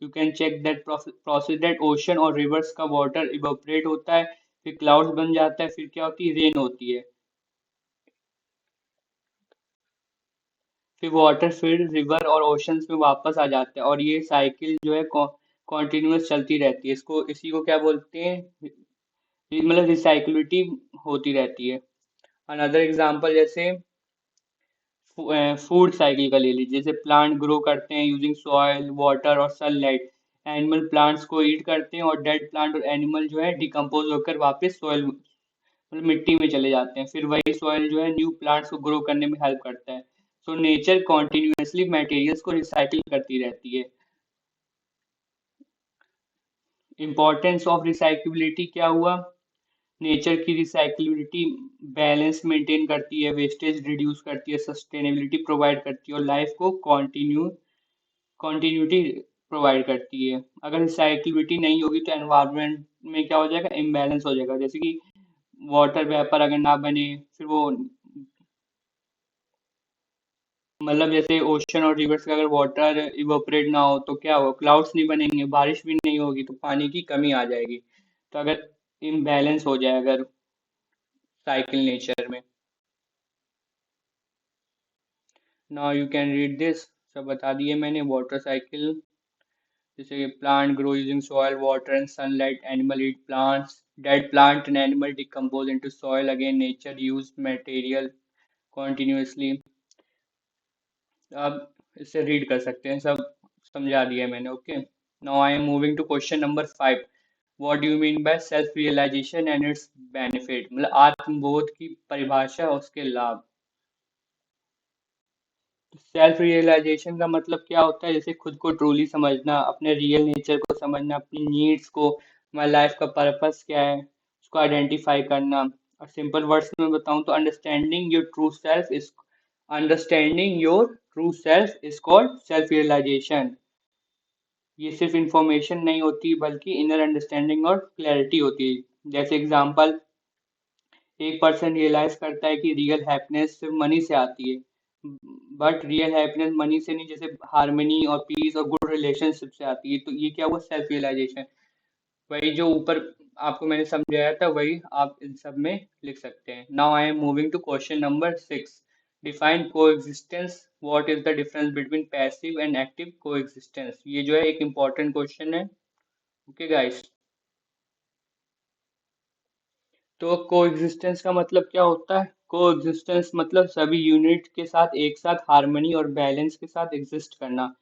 you can check that process that ocean और रिवर्स का वाटर इवोपरेट होता है, फिर क्लाउड्स बन जाता है, फिर क्या होती है, रेन होती है, फिर वाटर फिर रिवर और ओशंस में वापस आ जाता है। और ये साइकिल जो है कॉन्टिन्यूस चलती रहती है। इसको इसी को क्या बोलते हैं, मतलब रिसाइक्लिटी होती रहती है। अनदर एग्जांपल, जैसे फूड साइकिल का ले लीजिए, जैसे प्लांट ग्रो करते हैं यूजिंग सॉइल, वाटर और सनलाइट। एनिमल प्लांट्स को ईट करते हैं और डेड प्लांट और एनिमल जो है डिकम्पोज होकर वापस सॉइल, मतलब मिट्टी में चले जाते हैं। फिर वही सॉइल जो है न्यू प्लांट्स को ग्रो करने में हेल्प करता है। सो नेचर कॉन्टिन्यूसली मटेरियल्स को रिसाइकिल करती रहती है। इम्पोर्टेंस ऑफ रिसाइकिलिटी क्या हुआ, नेचर की रिसाइकिलिटी बैलेंस मेंटेन करती है, वेस्टेज रिड्यूस करती है, सस्टेनेबिलिटी प्रोवाइड करती है और लाइफ को कॉन्टिन्यूटी प्रोवाइड करती है। अगर रिसाइकिलिटी नहीं होगी तो एनवायरनमेंट में क्या हो जाएगा, इम्बैलेंस हो जाएगा। जैसे कि वाटर वेपर अगर ना बने, फिर वो, मतलब जैसे ओशन और रिवर्स का अगर वाटर इवोपरेट ना हो तो क्या होगा, क्लाउड्स नहीं बनेंगे, बारिश भी नहीं होगी, तो पानी की कमी आ जाएगी। तो अगर इम्बैलेंस हो जाए अगर साइकिल नेचर में। Now you can read this, सब बता दिए मैंने। वाटर साइकिल, जैसे plant grow using soil, water and sunlight, animal eat plants, dead plant and animal decompose into soil again, nature use material continuously। आप इससे read कर सकते हैं, सब समझा दिया है मैंने। Okay. Now I am moving to question number 5। What do you mean by self realisation and its benefit, मतलब आत्मबोध की परिभाषा और उसके लाभ। सेल्फ रियलाइजेशन का मतलब क्या होता है, जैसे खुद को ट्रूली समझना, अपने रियल नेचर को समझना, अपनी नीड्स को, हमारी लाइफ का पर्पस क्या है उसको आइडेंटिफाई करना। और सिंपल वर्ड्स में बताऊं तो understanding your true self is called self realisation. ये सिर्फ इंफॉर्मेशन नहीं होती बल्कि इनर अंडरस्टैंडिंग और क्लैरिटी होती है। जैसे एग्जांपल, एक पर्सन रियलाइज करता है कि रियल हैप्पीनेस सिर्फ मनी से आती है, बट रियल हैप्पीनेस मनी से नहीं, जैसे हार्मनी और पीस और गुड रिलेशनशिप से आती है। तो ये क्या हुआ, सेल्फ रियलाइजेशन। वही जो ऊपर आपको मैंने समझाया था वही आप इन सब में लिख सकते हैं। Now I am moving to question number 6। Define coexistence, what is the difference between passive and active coexistence. ये जो है एक इम्पॉर्टेंट क्वेश्चन है। ओके गाइस, तो कोएग्जिस्टेंस का मतलब क्या होता है? कोएग्जिस्टेंस मतलब सभी यूनिट के साथ एक साथ हार्मनी और बैलेंस के साथ एग्जिस्ट करना।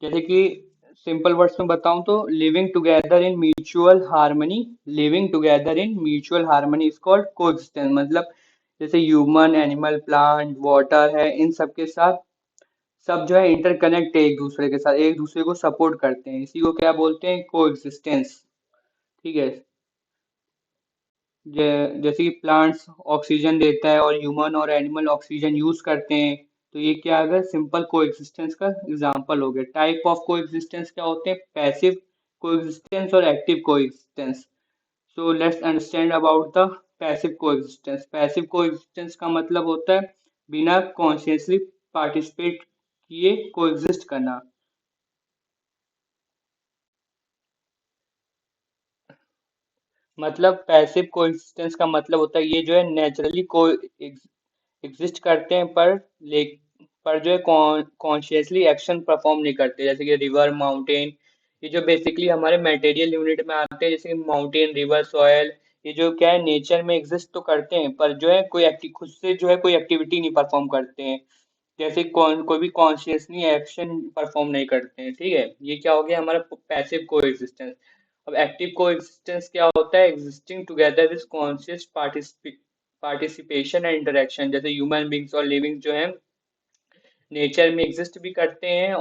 जैसे कि सिंपल वर्ड्स में बताऊं तो living together in mutual harmony, living together in mutual harmony is called coexistence. मतलब जैसे ह्यूमन, एनिमल, प्लांट, वाटर है, इन सब के साथ सब जो है इंटरकनेक्ट है एक दूसरे के साथ, एक दूसरे को सपोर्ट करते हैं, इसी को क्या बोलते हैं? कोएग्जिस्टेंस। ठीक है। जैसे कि प्लांट्स ऑक्सीजन देता है और ह्यूमन और एनिमल ऑक्सीजन यूज करते हैं, तो ये क्या आ गया? सिंपल कोएग्जिस्टेंस का एग्जांपल हो गया। टाइप ऑफ कोएग्जिस्टेंस क्या होते हैं? पैसिव कोएग्जिस्टेंस और active coexistence. So let's understand about the passive coexistence. Passive coexistence का मतलब होता है बिना कॉन्शियसली पार्टिसिपेट किए कोएग्जिस्ट करना। मतलब पैसिव कोएग्जिस्टेंस का मतलब होता है ये जो है नेचुरली को एग्जिस्ट करते हैं, ले पर जो है कॉन्शियसली एक्शन परफॉर्म नहीं करते। जैसे कि रिवर, माउंटेन, ये जो बेसिकली हमारे मटेरियल यूनिट में आते हैं, जैसे कि माउंटेन, रिवर, सॉयल, ये जो क्या है नेचर में एग्जिस्ट तो करते हैं पर जो है कोई एक्टिव खुद से जो है कोई एक्टिविटी नहीं परफॉर्म करते हैं। जैसे कोई भी कॉन्शियसली एक्शन परफॉर्म नहीं करते हैं। ठीक है, ये क्या हो गया हमारा पैसिव कोएग्जिस्टेंस। अब एक्टिव कोएग्जिस्टेंस क्या होता है? Existing together with conscious participation and interaction. जैसे ह्यूमन बींग्स और लिविंग जो है नेचर में एग्जिस्ट भी करते हैं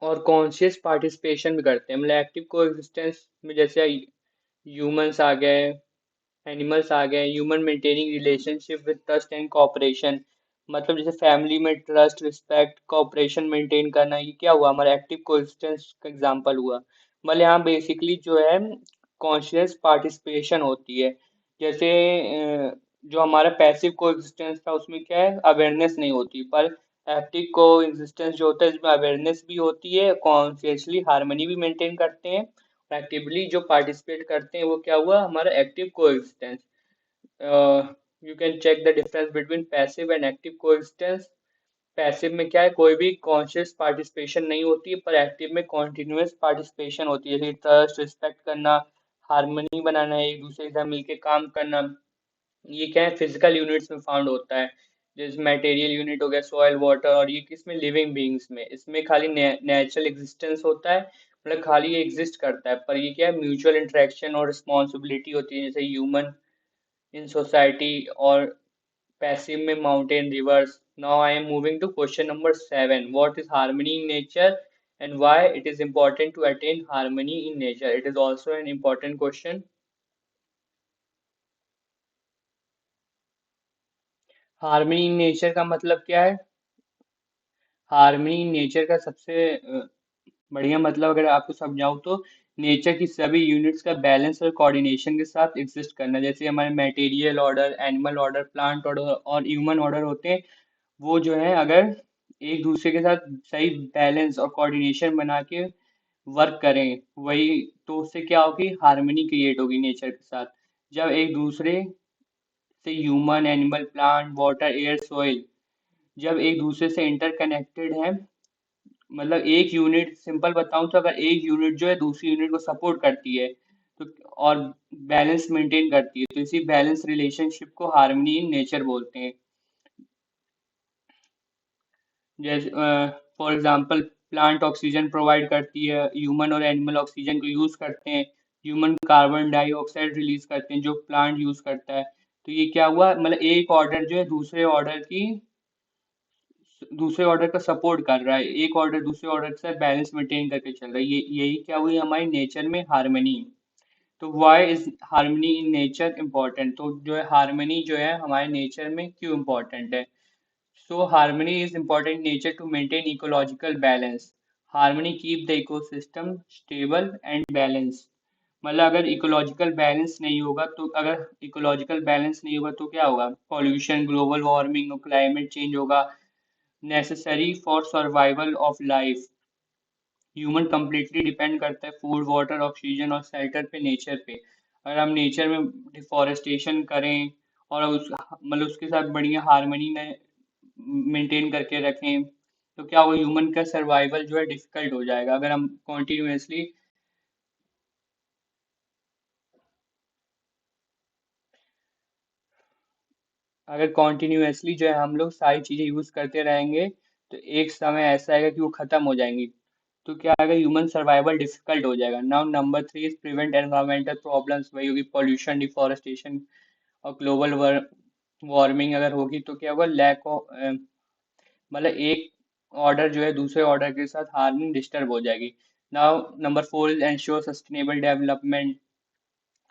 और कॉन्शियस पार्टिसिपेशन भी करते हैं। मतलब एक्टिव कोएग्जिस्टेंस में जैसे ह्यूमंस आ गए, एनिमल्स आ गए, human maintaining relationship with trust and cooperation. मतलब जैसे फैमिली में ट्रस्ट, रिस्पेक्ट, कोऑपरेशन मेंटेन करना, ये क्या हुआ? हमारा एक्टिव कोएग्जिस्टेंस का एग्जांपल हुआ। मतलब यहाँ बेसिकली जो है कॉन्शियस पार्टिसिपेशन होती है। जैसे जो हमारा पैसिव कोएग्जिस्टेंस था उसमें क्या है? अवेयरनेस नहीं होती, पर एक्टिव कोएग्जिस्टेंस जो होता है इसमें अवेयरनेस भी होती है, कॉन्शियसली हार्मनी भी मेंटेन करते हैं, एक्टिवली जो पार्टिसिपेट करते हैं वो क्या हुआ? हमारा active coexistence. You can check the difference between passive and active coexistence. Passive में क्या है? कोई भी कॉन्शियस पार्टिसिपेशन नहीं होती है, पर एक्टिव में कॉन्टिन्यूअस पार्टिसिपेशन होती है, जैसे ट्रस्ट, रिस्पेक्ट करना, हार्मनी बनाना, एक दूसरे के साथ मिलकर काम करना। ये क्या है? फिजिकल यूनिट्स में फाउंड होता है, जैसे मटेरियल यूनिट हो गया, सॉइल, वाटर, और ये किसमें? लिविंग बीइंग्स में। इसमें खाली नेचुरल एग्जिस्टेंस होता है, मतलब खाली ये एग्जिस्ट करता है, पर ये क्या है? म्यूचुअल इंटरेक्शन और रिस्पॉन्सिबिलिटी होती है, जैसे ह्यूमन इन सोसाइटी और पैसिव में mountain, rivers. Now I am moving to question number 7। What is harmony in nature and why it is important to attain harmony in nature? It is also an important question. Harmony in nature का मतलब क्या है? Harmony in nature का सबसे बढ़िया मतलब अगर आपको समझाऊं तो नेचर की सभी यूनिट्स का बैलेंस और कोऑर्डिनेशन के साथ एग्जिस्ट करना। जैसे हमारे material order, animal order, plant order और ह्यूमन ऑर्डर होते हैं, वो जो है अगर एक दूसरे के साथ सही बैलेंस और कोऑर्डिनेशन बना के वर्क करें, वही तो उससे क्या होगी? हार्मनी क्रिएट होगी नेचर के साथ। जब एक दूसरे से human, animal, plant, water, air, soil जब एक दूसरे से इंटरकनेक्टेड है, मतलब एक यूनिट, सिंपल बताऊं तो अगर एक यूनिट जो है दूसरी यूनिट को सपोर्ट करती है तो और बैलेंस मेंटेन करती है, तो इसी बैलेंस रिलेशनशिप को हार्मनी इन नेचर बोलते हैं। जैसे for example plant oxygen provide करती है, ह्यूमन और एनिमल ऑक्सीजन को यूज करते हैं, ह्यूमन कार्बन डाइऑक्साइड रिलीज करते हैं जो प्लांट यूज करता है। तो ये क्या हुआ? मतलब एक ऑर्डर जो है दूसरे ऑर्डर का सपोर्ट कर रहा है, एक ऑर्डर दूसरे ऑर्डर से बैलेंस मेंटेन करके चल रहा है। ये यही क्या हुई हमारी नेचर में हार्मनी। तो why is harmony in nature important? तो जो है हार्मनी जो है हमारे नेचर में क्यों इम्पोर्टेंट है? So harmony is important in nature to maintain ecological balance. Harmony keep the ecosystem stable and balanced. मतलब अगर इकोलॉजिकल बैलेंस नहीं होगा तो क्या होगा? पॉल्यूशन, ग्लोबल वार्मिंग और क्लाइमेट चेंज होगा। Necessary for survival of life. Human completely depend करता है फूड, वाटर, ऑक्सीजन और शेल्टर पे, नेचर पे। अगर हम नेचर में डिफोरेस्टेशन करें और उस मतलब उसके साथ बढ़िया हार्मनी में मेंटेन करके रखें, तो क्या वो ह्यूमन का सर्वाइवल जो है डिफिकल्ट हो जाएगा। अगर हम कॉन्टिन्यूसली अगर कॉन्टिन्यूसली जो है हम लोग सारी चीजें यूज करते रहेंगे, तो एक समय ऐसा आएगा कि वो खत्म हो जाएंगी। तो क्या आएगा, ह्यूमन सर्वाइवल डिफिकल्ट हो जाएगा। Now number 3 is prevent environmental problems, वही होगी पॉल्यूशन, डिफोरेस्टेशन और ग्लोबल वार्मिंग अगर होगी तो क्या होगा, लैक ऑफ मतलब एक ऑर्डर जो है दूसरे ऑर्डर के साथ हार्मनी डिस्टर्ब हो जाएगी। Now number 4 is ensure sustainable development,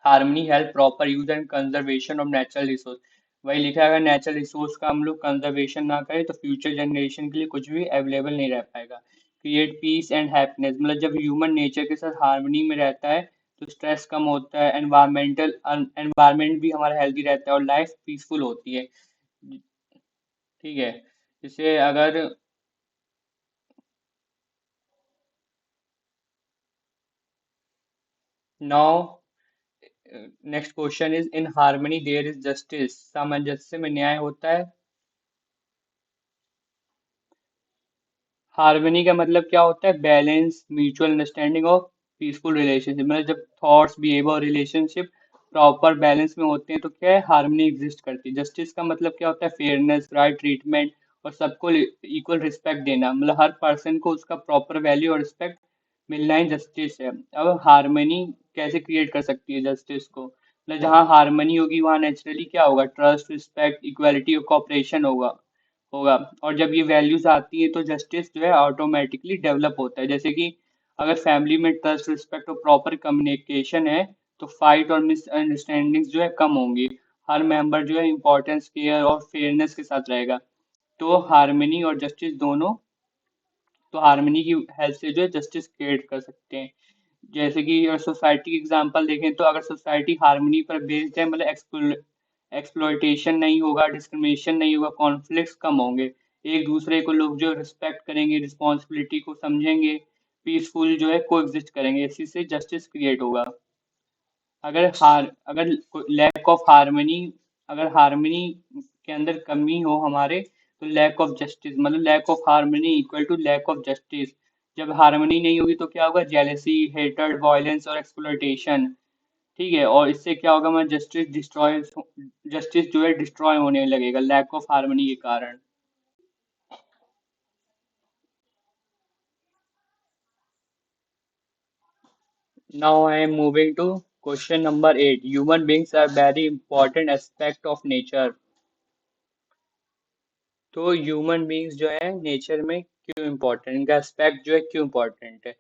harmony help proper use and conservation of natural resource. वही लिखा है, अगर नेचुरल रिसोर्स का हम लोग कंजर्वेशन ना करें तो फ्यूचर जनरेशन के लिए कुछ भी अवेलेबल नहीं रह पाएगा। क्रिएट पीस एंड हैप्पीनेस, मतलब जब ह्यूमन नेचर के साथ हार्मनी में रहता है तो स्ट्रेस कम होता है, एनवायरमेंट भी हमारा हेल्दी रहता है और लाइफ पीसफुल होती है। ठीक है, जैसे अगर now next question is in harmony there is justice, सामंजस्य में न्याय होता है। हार्मनी का मतलब क्या होता है, बैलेंस, म्यूचुअल अंडरस्टैंडिंग और पीसफुल रिलेशनशिप। मतलब जब थॉट्स, बिहेवियर और रिलेशनशिप प्रॉपर बैलेंस में होते हैं तो क्या है, हार्मनी एग्जिस्ट करती है। जस्टिस का मतलब क्या होता है, फेयरनेस, राइट ट्रीटमेंट और सबको इक्वल रिस्पेक्ट देना, मतलब हर पर्सन को उसका प्रॉपर वैल्यू और रिस्पेक्ट मिलना ही जस्टिस है। अब हार्मनी कैसे क्रिएट कर सकती है जस्टिस को, मतलब जहाँ हार्मनी होगी वहाँ नेचुरली क्या होगा, ट्रस्ट, रिस्पेक्ट, इक्वालिटी और कॉपरेशन होगा होगा और जब ये वैल्यूज आती है तो जस्टिस जो है ऑटोमेटिकली डेवलप होता है। जैसे कि अगर फैमिली में ट्रस्ट, रिस्पेक्ट और प्रॉपर कम्युनिकेशन है तो फाइट और मिसअंडरस्टैंडिंग्स जो है कम होंगी। हर मेंबर जो है इंपॉर्टेंस, केयर और फेयरनेस के साथ रहेगा। तो हार्मनी और जस्टिस दोनों, तो हार्मनी की हेल्प से जो है जस्टिस क्रिएट कर सकते हैं। जैसे कि अगर सोसाइटी की एग्जांपल देखें तो अगर सोसाइटी हार्मनी पर बेस्ड है, मतलब एक्सप्लॉयटेशन नहीं होगा, डिस्क्रिमिनेशन नहीं होगा, कॉन्फ्लिक्ट्स कम होंगे, एक दूसरे को लोग जो रिस्पेक्ट करेंगे, रिस्पॉन्सिबिलिटी को समझेंगे, पीसफुल जो है को एग्जिस्ट करेंगे, इसी से जस्टिस क्रिएट होगा। अगर लैक ऑफ हार्मनी, अगर हार्मनी के अंदर कमी हो हमारे, तो लैक ऑफ जस्टिस, मतलब lack of harmony equal to lack of justice. जब हार्मनी नहीं होगी तो क्या होगा, जेलेसी, हेटर्ड, वायलेंस और एक्सप्लॉयटेशन। ठीक है, और इससे क्या होगा, मैं जस्टिस जो है डिस्ट्रॉय होने लगेगा लैक ऑफ हार्मनी के कारण। Now I am moving to question number 8. Human beings are very important aspect of nature. तो ह्यूमन बींग्स जो है नेचर में क्यों इम्पोर्टेंट, इनका एस्पेक्ट जो है क्यों इम्पोर्टेंट है।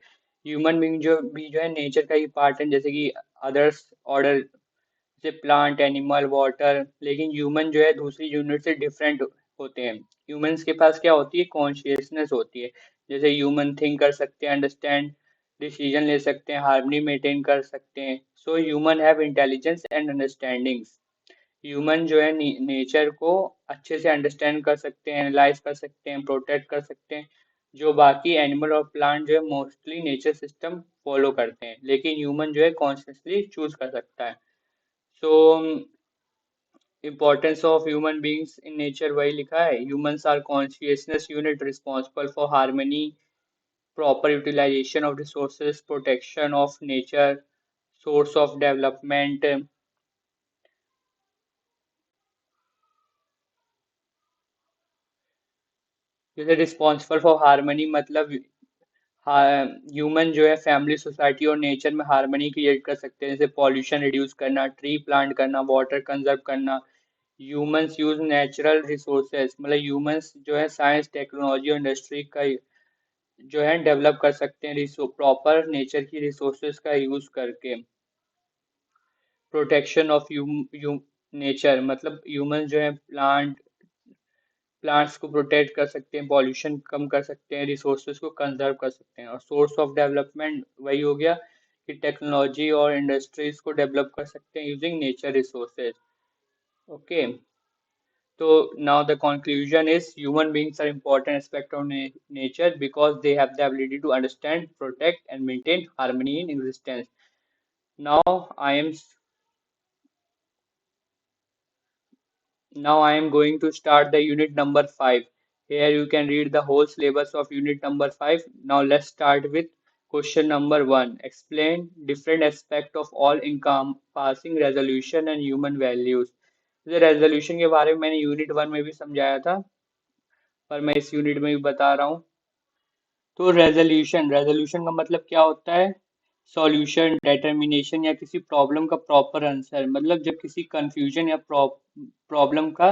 ह्यूमन बींग जो है नेचर का ही पार्ट है, जैसे कि अदर्स ऑर्डर जैसे प्लांट, एनिमल, वाटर, लेकिन ह्यूमन जो है दूसरी यूनिट से डिफरेंट होते हैं। ह्यूमंस के पास क्या होती है, कॉन्शियसनेस होती है। जैसे ह्यूमन थिंक कर सकते हैं, अंडरस्टैंड, डिसीजन ले सकते हैं, हार्मनी मेंटेन कर सकते हैं। So human have intelligence and understandings. Human जो है नेचर को अच्छे से अंडरस्टैंड कर सकते हैं, एनालाइज कर सकते हैं, प्रोटेक्ट कर सकते हैं, जो बाकी एनिमल और प्लांट जो है मोस्टली नेचर सिस्टम फॉलो करते हैं, लेकिन ह्यूमन जो है कॉन्शियसली चूज कर सकता है। So importance of human beings in nature वही लिखा है, humans are consciousness unit responsible for harmony, proper utilization of resources, protection of nature, source of development. जैसे रिस्पॉन्सिबल फॉर हार्मनी मतलब ह्यूमन जो है फैमिली, सोसाइटी और नेचर में harmony create कर सकते हैं, जैसे पॉल्यूशन रिड्यूस करना, ट्री प्लांट करना, वाटर कंजर्व करना। ह्यूमंस यूज नेचुरल रिसोर्सेज, मतलब ह्यूमंस जो है साइंस, टेक्नोलॉजी और इंडस्ट्री का जो है डेवलप कर सकते हैं प्रॉपर नेचर की रिसोर्सेज का यूज करके। प्रोटेक्शन ऑफ नेचर मतलब ह्यूमन जो है प्लांट्स को प्रोटेक्ट कर सकते हैं, पॉल्यूशन कम कर सकते हैं, रिसोर्सेज को कंजर्व कर सकते हैं। और सोर्स ऑफ डेवलपमेंट वही हो गया कि टेक्नोलॉजी और इंडस्ट्रीज को डेवलप कर सकते हैं यूजिंग नेचर रिसोर्सेज। ओके, तो now the conclusion is human beings are important aspect of nature because they have the ability to understand, protect and maintain harmony in existence. Now I am Now I am going to start the unit number 5. Here you can read the whole syllabus of unit number 5. Now let's start with question number 1. Explain different aspect of all encompassing resolution and human values. तो resolution के बारे में मैंने unit 1 में भी समझाया था, पर मैं इस यूनिट में भी बता रहा हूँ। तो रेजोल्यूशन रेजोल्यूशन का मतलब क्या होता है? सॉल्यूशन, डिटर्मिनेशन या किसी प्रॉब्लम का प्रॉपर आंसर। मतलब जब किसी कंफ्यूजन या प्रॉब्लम का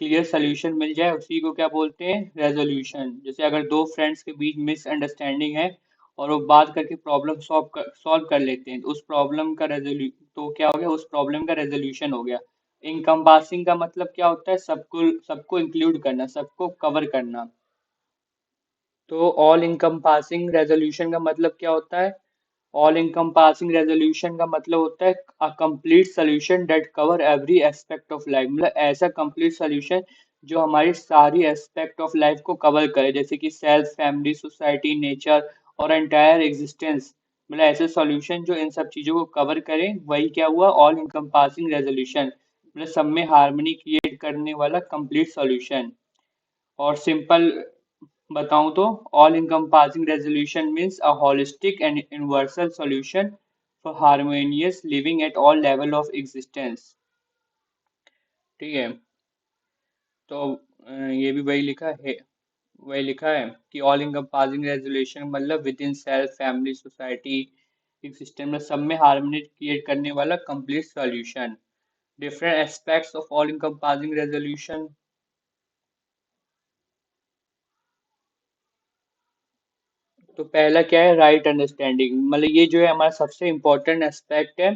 क्लियर सॉल्यूशन मिल जाए उसी को क्या बोलते हैं? रेजोल्यूशन। जैसे अगर दो फ्रेंड्स के बीच मिसअंडरस्टैंडिंग है और वो बात करके प्रॉब्लम सॉल्व कर लेते हैं, तो उस प्रॉब्लम का रेजोल्यू तो क्या हो गया? उस प्रॉब्लम का रेजोल्यूशन हो गया। इनकम्पासिंग का मतलब क्या होता है? सबको सबको इंक्लूड करना, सबको कवर करना। तो ऑल इनकम्पासिंग रेजोल्यूशन का मतलब क्या होता है? ऑल इनकम्पासिंग रेजोल्यूशन का मतलब होता है a complete solution that cover every aspect of life. मतलब ऐसा कंप्लीट सॉल्यूशन जो हमारी सारी एस्पेक्ट ऑफ लाइफ को कवर करे, जैसे कि सेल्फ, फैमिली, सोसाइटी, नेचर और एंटायर एग्जिस्टेंस। मतलब ऐसे सॉल्यूशन जो इन सब चीजों को कवर करें, वही क्या हुआ? All encompassing resolution. मतलब सब में हार्मनी क्रिएट करने वाला कंप्लीट सॉल्यूशन। और सिंपल बताऊं तो all encompassing resolution means a holistic and universal solution for harmonious living at all level of existence। ठीक है। तो ये भी वही लिखा है कि ऑल encompassing resolution मतलब with in self, family, society, system में सब में हार्मनी क्रिएट करने वाला complete solution. Different aspects of all encompassing resolution। तो पहला क्या है? Right understanding. मतलब ये जो है हमारा सबसे इम्पोर्टेंट एस्पेक्ट है।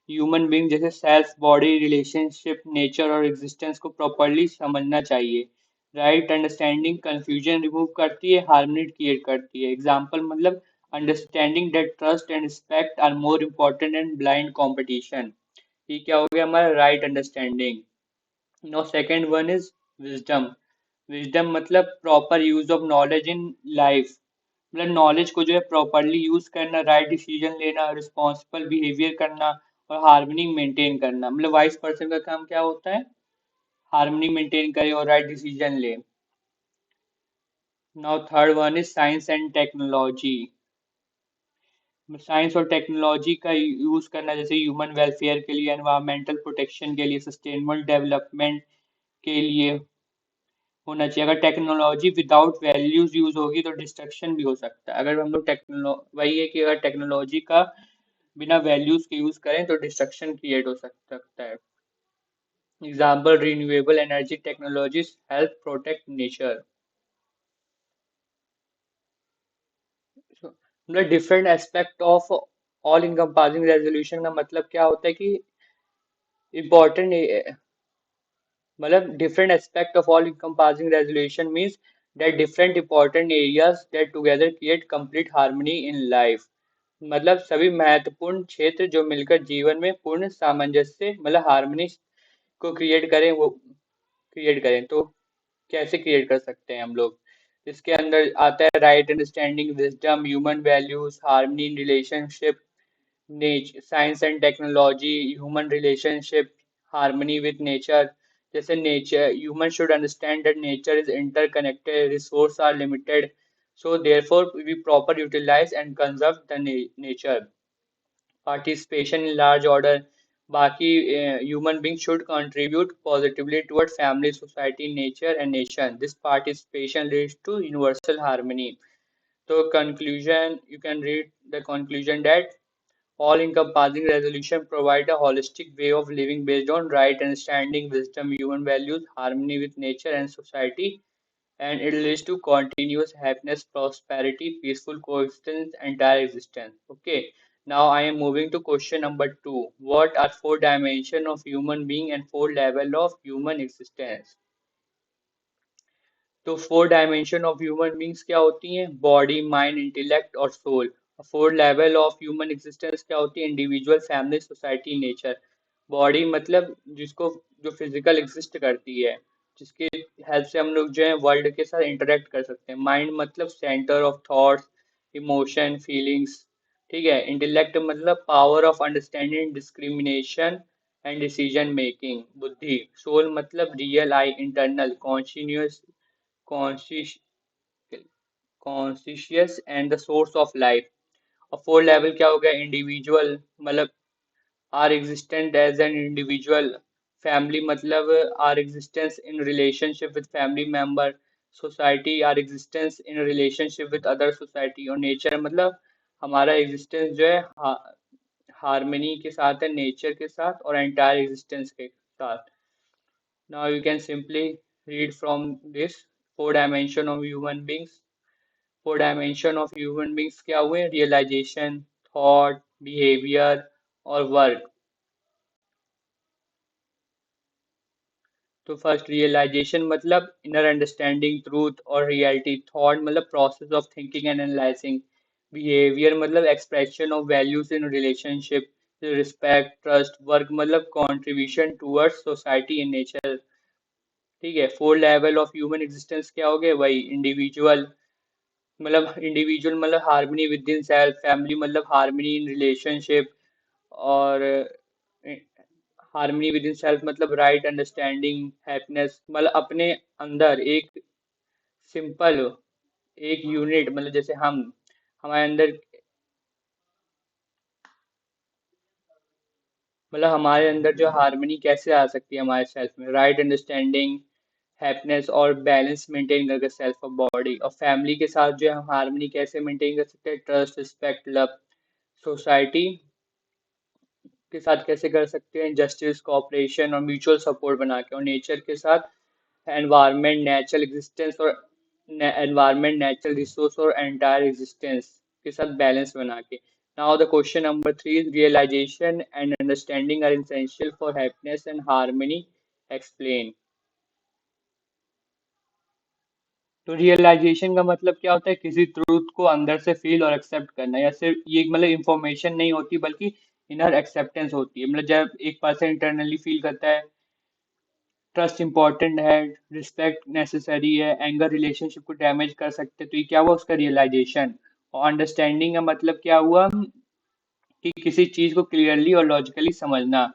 ह्यूमन बीइंग जैसे सेल्फ, बॉडी, रिलेशनशिप, नेचर और एग्जिस्टेंस को प्रॉपरली समझना चाहिए। राइट अंडरस्टैंडिंग कंफ्यूजन रिमूव करती है, हार्मनी क्रिएट करती है। एग्जाम्पल मतलब understanding that trust and respect are more important and blind competition. ये क्या हो गया हमारा? Right understanding. No second one is wisdom. Wisdom मतलब proper use of knowledge in life. मतलब नॉलेज को जो है प्रॉपरली यूज करना, राइट डिसीजन लेना, रिस्पॉन्सिबल बिहेवियर करना और हार्मनी मेंटेन करना। मतलब वाइस पर्सन का काम क्या होता है? हार्मनी मेंटेन करे और राइट डिसीजन ले। Now third one is science and technology. Science और टेक्नोलॉजी का यूज करना, जैसे ह्यूमन वेलफेयर के लिए, एनवायरमेंटल प्रोटेक्शन के लिए, सस्टेनेबल डेवलपमेंट के लिए होना चाहिए। अगर टेक्नोलॉजी विदाउट वैल्यूज यूज होगी तो डिस्ट्रक्शन भी हो सकता है। अगर हम लोग वही है कि अगर टेक्नोलॉजी का बिना वैल्यूज के यूज करें तो डिस्ट्रक्शन क्रिएट हो सकता है। Example renewable energy technologies help protect nature. मतलब different aspect of all encompassing resolution का मतलब क्या होता है कि इम्पोर्टेंट, मतलब different aspect of all encompassing resolution means that different important areas that together create complete harmony in life। मतलब सभी महत्वपूर्ण क्षेत्र जो मिलकर जीवन में पूर्ण सामंजस्य मतलब हार्मनी को क्रिएट करें। तो कैसे क्रिएट कर सकते हैं हम लोग? इसके अंदर आता है right understanding, wisdom, human values, harmony in relationship, science and technology, human relationship, harmony with nature. जैसे nature, human should understand that nature is interconnected, resource are limited, so therefore we proper utilize and conserve the nature। Participation in large order, बाकी human beings should contribute positively toward family, society, nature and nation। This participation leads to universal harmony। So conclusion, you can read the conclusion that all encompassing resolution provide a holistic way of living based on right understanding, wisdom, human values, harmony with nature and society, and it leads to continuous happiness, prosperity, peaceful coexistence, entire existence। Okay, now I am moving to question number 2. What are four dimensions of human being and four level of human existence? तो four dimension of human beings क्या होती हैं? Body, mind, intellect और soul. Four level of human existence क्या होती है? Individual, family, society, nature. Body मतलब जिसको जो फिजिकल एग्जिस्ट करती है, जिसके हेल्प से हम लोग जो है वर्ल्ड के साथ इंटरेक्ट कर सकते हैं। माइंड मतलब centre of thoughts, emotion, feelings. ठीक है। इंटेलेक्ट मतलब power of understanding, discrimination and decision making, बुद्धि। सोल मतलब real, I internal, conscious, conscious conscious and the source of life. और फोर लेवल क्या हो गया, इंडिविजुअल मतलब our existent as an individual, family मतलब our existence in relationship with family member, society our existence in relationship with other society, और nature मतलब हमारा existence जो है हार्मनी के साथ है नेचर के साथ और एंटायर एग्जिस्टेंस के साथ। Now you can simply read from this four dimension of human beings. Four dimension of human beings क्या हुए, रियलाइजेशन, थॉट, बिहेवियर और वर्क। तो फर्स्ट रियलाइजेशन मतलब इनर अंडरस्टैंडिंग, ट्रूथ और रियलिटी। थॉट मतलब process of thinking and analysing. Behaviour मतलब expression of values in relationship, respect, trust. Work मतलब contribution towards society and nature. ठीक है, four level of human existence क्या हो गए, वही इंडिविजुअल मतलब harmony with in self, family मतलब हार्मनी इन रिलेशनशिप, और हार्मनी विद इन सेल्फ मतलब राइट अंडरस्टैंडिंग, हैप्पीनेस मतलब अपने अंदर एक सिंपल एक यूनिट, मतलब जैसे हम हमारे अंदर मतलब हमारे अंदर जो हार्मनी कैसे आ सकती है हमारे सेल्फ में, राइट अंडरस्टैंडिंग, हैप्पीनेस और बैलेंस मेंटेन करके सेल्फ और बॉडी। और फैमिली के साथ जो है हम हार्मनी कैसे मेंटेन कर सकते हैं, ट्रस्ट, रिस्पेक्ट, लव। सोसाइटी के साथ कैसे कर सकते हैं, जस्टिस, कोऑपरेशन और म्यूचुअल सपोर्ट बना के। और नेचर के साथ एनवायरनमेंट, नेचुरल एग्जिस्टेंस और एनवायरनमेंट, नेचुरल रिसोर्स और एंटायर एग्जिस्टेंस के साथ बैलेंस बना के। Now the question number 3 is realisation and understanding are essential for happiness and harmony, explain. तो रियलाइजेशन का मतलब क्या होता है, किसी ट्रूथ को अंदर से फील और एक्सेप्ट करना, या सिर्फ ये मतलब इंफॉर्मेशन नहीं होती बल्कि इनर एक्सेप्टेंस होती है। मतलब जब एक पर्सन इंटरनली फील करता है ट्रस्ट इंपॉर्टेंट है, रिस्पेक्ट नेसेसरी है, एंगर रिलेशनशिप को डैमेज कर सकते हैं, तो ये क्या हुआ, उसका रियलाइजेशन। और अंडरस्टैंडिंग का मतलब क्या हुआ कि किसी चीज को क्लियरली और लॉजिकली समझना।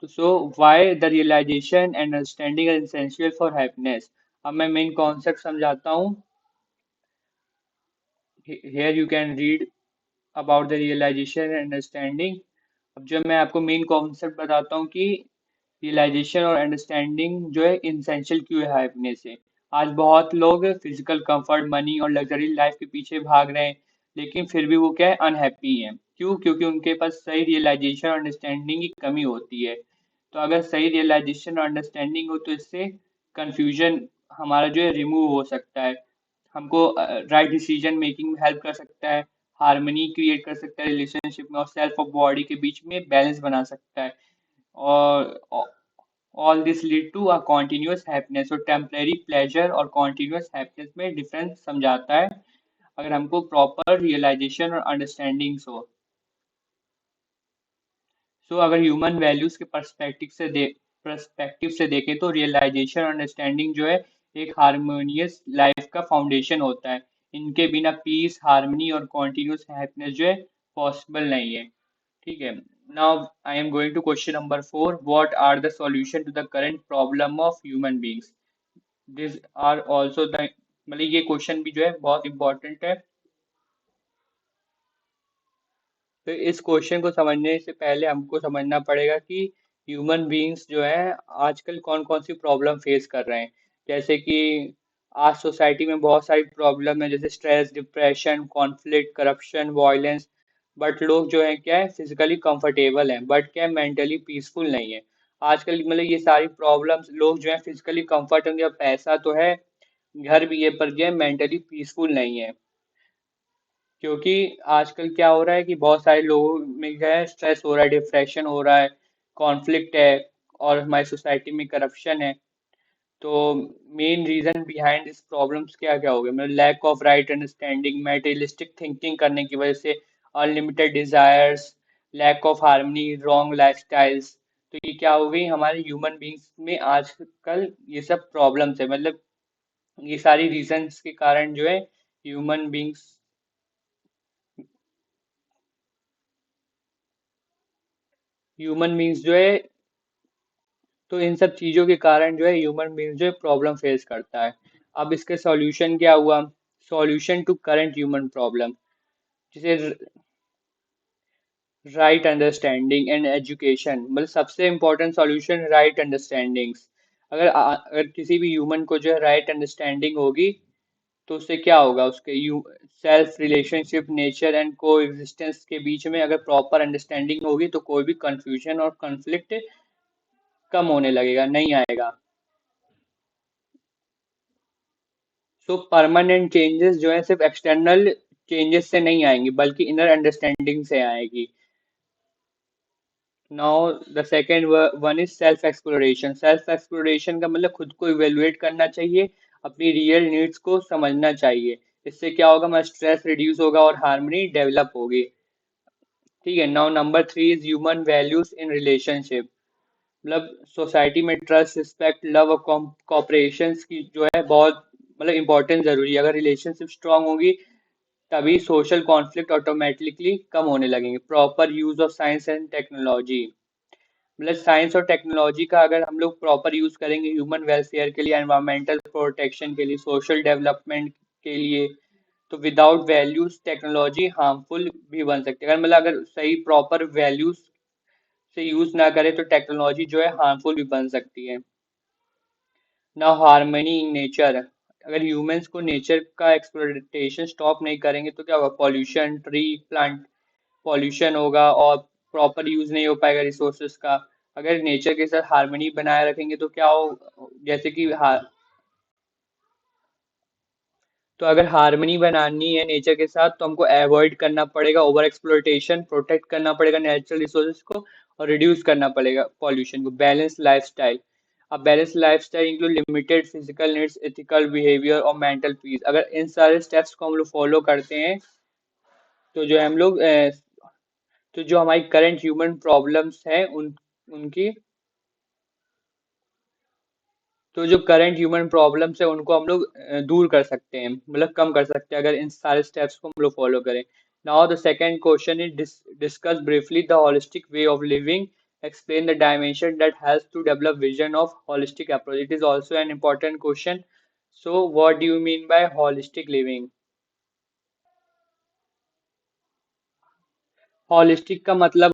तो so why the realisation and understanding are essential for happiness. अब मैं मेन कॉन्सेप्ट समझाता हूँ। Here you can read about the realization and understanding। अब जो मैं आपको मेन कॉन्सेप्ट बताता हूँ कि रियलाइजेशन और अंडरस्टैंडिंग जो है इंसेंशियल क्यों है हैप्पीनेस से। आज बहुत लोग फिजिकल कंफर्ट, मनी और लग्जरी लाइफ के पीछे भाग रहे हैं, लेकिन फिर भी वो क्या है, अनहैप्पी हैं। क्यों? क्योंकि उनके पास सही रियलाइजेशन और अंडरस्टैंडिंग की कमी होती है। तो अगर सही रियलाइजेशन और अंडरस्टैंडिंग हो तो इससे कंफ्यूजन हमारा जो है रिमूव हो सकता है, हमको राइट डिसीजन मेकिंग में हेल्प कर सकता है, हार्मनी क्रिएट कर सकता है रिलेशनशिप में, और सेल्फ और बॉडी के बीच में बैलेंस बना सकता है। और all this lead to a continuous happiness. और टेम्परेरी प्लेजर और कॉन्टिन्यूस हैप्पीनेस में डिफरेंस समझाता है, अगर हमको प्रॉपर रियलाइजेशन और अंडरस्टैंडिंग हो। सो अगर ह्यूमन वैल्यूज के पर्सपेक्टिव से देखें तो रियलाइजेशन और अंडरस्टैंडिंग जो है एक हार्मोनियस लाइफ का फाउंडेशन होता है। इनके बिना पीस, हार्मनी और कॉन्टिन्यूस हैप्पीनेस जो है पॉसिबल नहीं है। ठीक है। Now I am going to question number 4, what are the solution to the current problem of human beings. This are also the मतलब ये क्वेश्चन भी जो है बहुत इंपॉर्टेंट है। तो इस क्वेश्चन को समझने से पहले हमको समझना पड़ेगा कि ह्यूमन बीइंग्स जो है आजकल कौन कौन सी प्रॉब्लम फेस कर रहे हैं। जैसे कि आज सोसाइटी में बहुत सारी प्रॉब्लम है, जैसे stress, depression, conflict, corruption, violence. But लोग जो है क्या है, फिजिकली कंफर्टेबल हैं बट क्या मेंटली पीसफुल नहीं है। आजकल मतलब ये सारी प्रॉब्लम्स, लोग जो है फिजिकली कंफर्ट होंगे, पैसा तो है, घर भी है, पर जो है मेंटली पीसफुल नहीं है। क्योंकि आजकल क्या हो रहा है कि बहुत सारे लोगों में क्या है, स्ट्रेस हो रहा है, डिप्रेशन हो रहा है, कॉन्फ्लिक्ट है, और हमारी सोसाइटी में करप्शन है। तो main reason behind this problems क्या क्या हो गए, मतलब lack of right understanding, materialistic thinking करने की वजह से, unlimited desires, lack of harmony, wrong lifestyles. तो ये क्या हो गई हमारे ह्यूमन बींग्स में आजकल, ये सब प्रॉब्लम्स है। मतलब ये सारी रीजंस के कारण जो है ह्यूमन बींग्स। ह्यूमन बींग्स जो है, तो इन सब चीजों के कारण जो है ह्यूमन बींग्स जो है प्रॉब्लम फेस करता है। अब इसके सॉल्यूशन क्या हुआ? Solution to current human problem, जिसे राइट अंडरस्टैंडिंग एंड एजुकेशन, मतलब सबसे इम्पोर्टेंट सॉल्यूशन राइट अंडरस्टैंडिंग्स। अगर किसी भी ह्यूमन को जो है राइट अंडरस्टैंडिंग होगी, तो उससे क्या होगा, उसके you self relationship nature and को एग्जिस्टेंस के बीच में अगर प्रॉपर अंडरस्टैंडिंग होगी तो कोई भी कंफ्यूजन और कॉन्फ्लिक्ट कम होने लगेगा, नहीं आएगा। सो परमानेंट चेंजेस जो है सिर्फ एक्सटर्नल चेंजेस से नहीं आएंगी, बल्कि इनर अंडरस्टैंडिंग से आएगी। Now the second one is self exploration. Self exploration का मतलब खुद को इवेलुएट करना चाहिए, अपनी रियल नीड्स को समझना चाहिए। इससे क्या होगा, हमारा स्ट्रेस रिड्यूस होगा और हार्मनी डेवलप होगी। ठीक है। Now number three is human values in relationship. मतलब सोसाइटी में ट्रस्ट, रिस्पेक्ट, लव और कॉपरेशन की जो है बहुत मतलब इंपॉर्टेंस जरूरी है। अगर रिलेशनशिप स्ट्रांग होगी, तभी सोशल कॉन्फ्लिक्ट ऑटोमेटिकली कम होने लगेंगे। Proper use of science and technology, मतलब साइंस और टेक्नोलॉजी का अगर हम लोग प्रॉपर यूज करेंगे ह्यूमन वेलफेयर के लिए, एनवायरमेंटल प्रोटेक्शन के लिए, सोशल डेवलपमेंट के लिए, तो विदाउट वैल्यूज टेक्नोलॉजी हार्मफुल भी बन सकती है। अगर सही प्रॉपर वैल्यूज से यूज ना करें तो टेक्नोलॉजी जो है हार्मफुल भी बन सकती है। ना हार्मनी इन नेचर, अगर ह्यूमंस को नेचर का एक्सप्लोइटेशन स्टॉप नहीं करेंगे तो क्या होगा, पॉल्यूशन, ट्री प्लांट पॉल्यूशन होगा और प्रॉपर यूज नहीं हो पाएगा रिसोर्सेज का। अगर नेचर के साथ हार्मनी बनाए रखेंगे तो क्या हो, जैसे कि तो अगर हार्मनी बनानी है नेचर के साथ तो हमको अवॉइड करना पड़ेगा ओवर एक्सप्लोइटेशन, प्रोटेक्ट करना पड़ेगा नेचुरल रिसोर्सेज को, और रिड्यूस करना पड़ेगा पॉल्यूशन को। बैलेंस लाइफस्टाइल, अब balance lifestyle include limited physical needs, ethical behaviour और मेंटल पीस। अगर इन सारे स्टेप्स को हम लोग फॉलो करते हैं तो जो है हम लोग तो जो हमारी करंट ह्यूमन प्रॉब्लम्स हैं उनकी तो जो करंट ह्यूमन प्रॉब्लम्स है उनको हम लोग दूर कर सकते हैं, मतलब कम कर सकते हैं, अगर इन सारे स्टेप्स को हम लोग फॉलो करें। Now the second question is discuss briefly the holistic way of living, explain the dimension that helps to develop vision of holistic approach. It is also an important question. So what do you mean by holistic living? Holistic का मतलब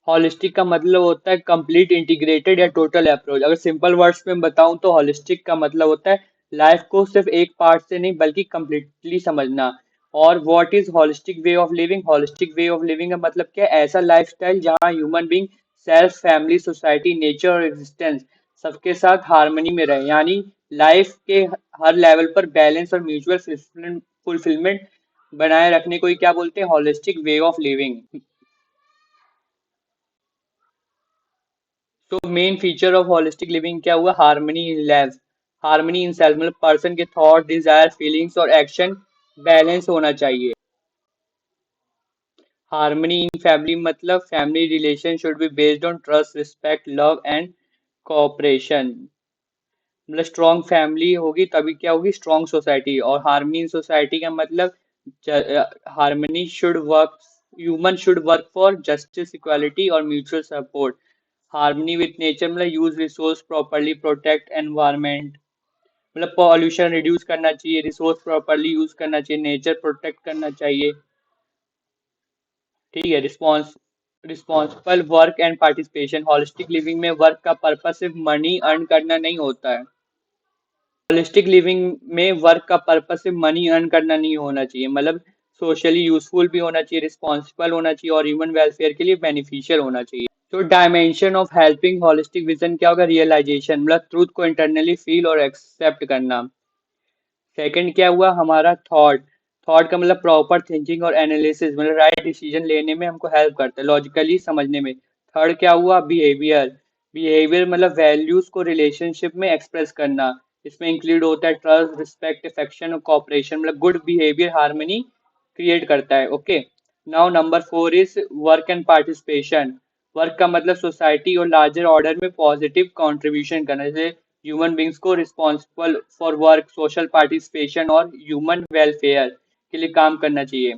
holistic का मतलब होता है complete, integrated या total approach. अगर simple words में बताऊं तो हॉलिस्टिक का मतलब होता है लाइफ को सिर्फ एक पार्ट से नहीं बल्कि कंप्लीटली समझना। और what is holistic way of living? Holistic way of living का मतलब क्या है, ऐसा लाइफस्टाइल जहां human being self, family, society, nature और एग्जिस्टेंस सबके साथ हार्मनी में रहे। यानी लाइफ के हर लेवल पर बैलेंस और म्यूचुअल फुलफिलमेंट बनाए रखने को ही क्या बोलते हैं, हॉलिस्टिक वे ऑफ लिविंग। तो main feature of holistic living क्या हुआ, harmony in life, harmony in self, मतलब पर्सन के थॉट, डिजायर, फीलिंग्स और एक्शन बैलेंस होना चाहिए। हार्मनी इन फैमिली मतलब family relation should be based on trust, respect, love and cooperation. मतलब strong family होगी तभी क्या होगी, स्ट्रॉन्ग सोसाइटी। और हार्मनी इन सोसाइटी का मतलब harmony should work, human should work for justice, equality और mutual support. Harmony with nature मतलब use resource properly, protect environment, मतलब पॉल्यूशन रिड्यूस करना चाहिए, रिसोर्स प्रॉपरली यूज करना चाहिए, नेचर प्रोटेक्ट करना चाहिए। ठीक है। Responsible work and participation, holistic living में वर्क का पर्पस सिर्फ मनी अर्न करना नहीं होता है। होलिस्टिक लिविंग में वर्क का पर्पस सिर्फ मनी अर्न करना नहीं होना चाहिए, मतलब सोशली यूजफुल भी होना चाहिए, रिस्पॉन्सिबल होना चाहिए और ह्यूमन वेलफेयर के लिए बेनिफिशियल होना चाहिए। तो dimension of helping holistic vision क्या होगा, रियलाइजेशन, मतलब ट्रूथ को इंटरनली फील और एक्सेप्ट करना। सेकंड क्या हुआ हमारा, थॉट, थॉट का मतलब प्रॉपर थिंकिंग और एनालिसिस, मतलब राइट डिसीजन लेने में हमको हेल्प करता है, लॉजिकली समझने में। थर्ड क्या हुआ, बिहेवियर, बिहेवियर मतलब वैल्यूज को रिलेशनशिप में एक्सप्रेस करना। इसमें इंक्लूड होता है ट्रस्ट, रिस्पेक्ट, अफेक्शन और कॉपरेशन, मतलब गुड बिहेवियर हार्मनी क्रिएट करता है। Okay. Now number four is work and participation. Work का मतलब सोसाइटी और लार्जर ऑर्डर में पॉजिटिव कंट्रीब्यूशन करना, जैसे ह्यूमन बींग्स को responsible for work, social participation और ह्यूमन वेलफेयर के लिए काम करना चाहिए।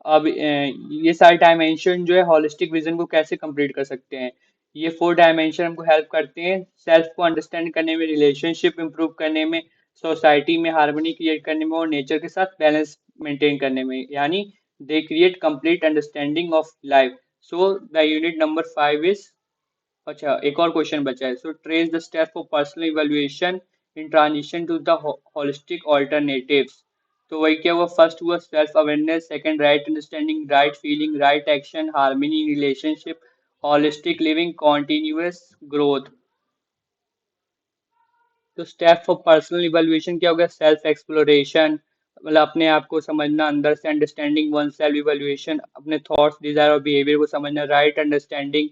अब ये सारे डायमेंशन जो है हॉलिस्टिक विजन को कैसे कंप्लीट कर सकते हैं। ये 4 डायमेंशन हमको हेल्प करते हैं सेल्फ को अंडरस्टैंड करने में, रिलेशनशिप इंप्रूव करने में, सोसाइटी में हार्मनी क्रिएट करने में और नेचर के साथ बैलेंस मेंटेन करने में, यानी they create complete understanding of life. So the unit number 5 is, अच्छा एक और क्वेश्चन बचा है। So trace the step for personal evaluation in transition to the holistic alternatives. तो वही क्या हुआ, फर्स्ट हुआ self awareness, second right understanding, right feeling, right action, harmony in relationship, holistic living, continuous growth. तो step for personal evaluation क्या हो गया, self exploration, मतलब अपने आप को समझना अंदर से, अंडरस्टैंडिंग वन सेल्फ इवैल्यूएशन, अपने थॉट्स डिजायर और बिहेवियर को समझना, right understanding,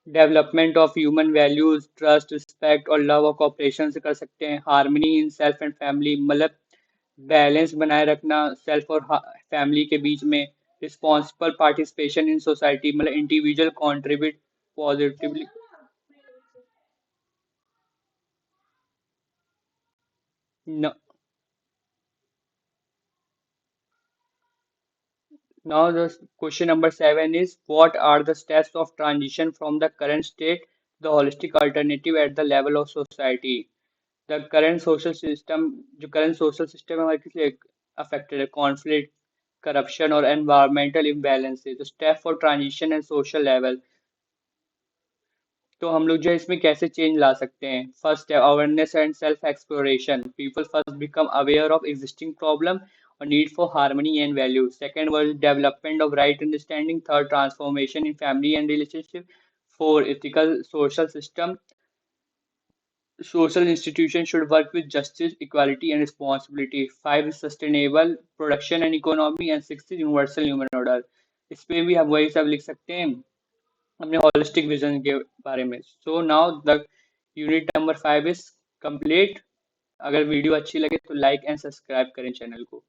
development of human values, trust, respect और लव और कॉपरेशन से कर सकते हैं। Harmony in self and family, मतलब बैलेंस बनाए रखना सेल्फ और फैमिली के बीच में। रिस्पॉन्सिबल पार्टिसिपेशन इन सोसाइटी, मतलब individual contribute positively. Now the question number 7 is, what are the steps of transition from the current state to the holistic alternative at the level of society? The current social system, जो current social system है हमारे किस लिए affected है, conflict, corruption और environmental imbalances, तो step for transition and social level। तो हम लोग जो है इसमें कैसे चेंज ला सकते हैं। फर्स्ट है awareness and self exploration, people first become aware of existing problem और need for harmony and value. Second word development of right understanding, third transformation in family and relationship, four ethical social system, social institutions should work with justice, equality, and responsibility. Five is sustainable production and economy, and six is universal human order। इस पे भी हम वही सब लिख सकते हैं अपने होलिस्टिक विजन के बारे में। So now the unit number 5 is complete. अगर वीडियो अच्छी लगे तो लाइक एंड सब्सक्राइब करें चैनल को।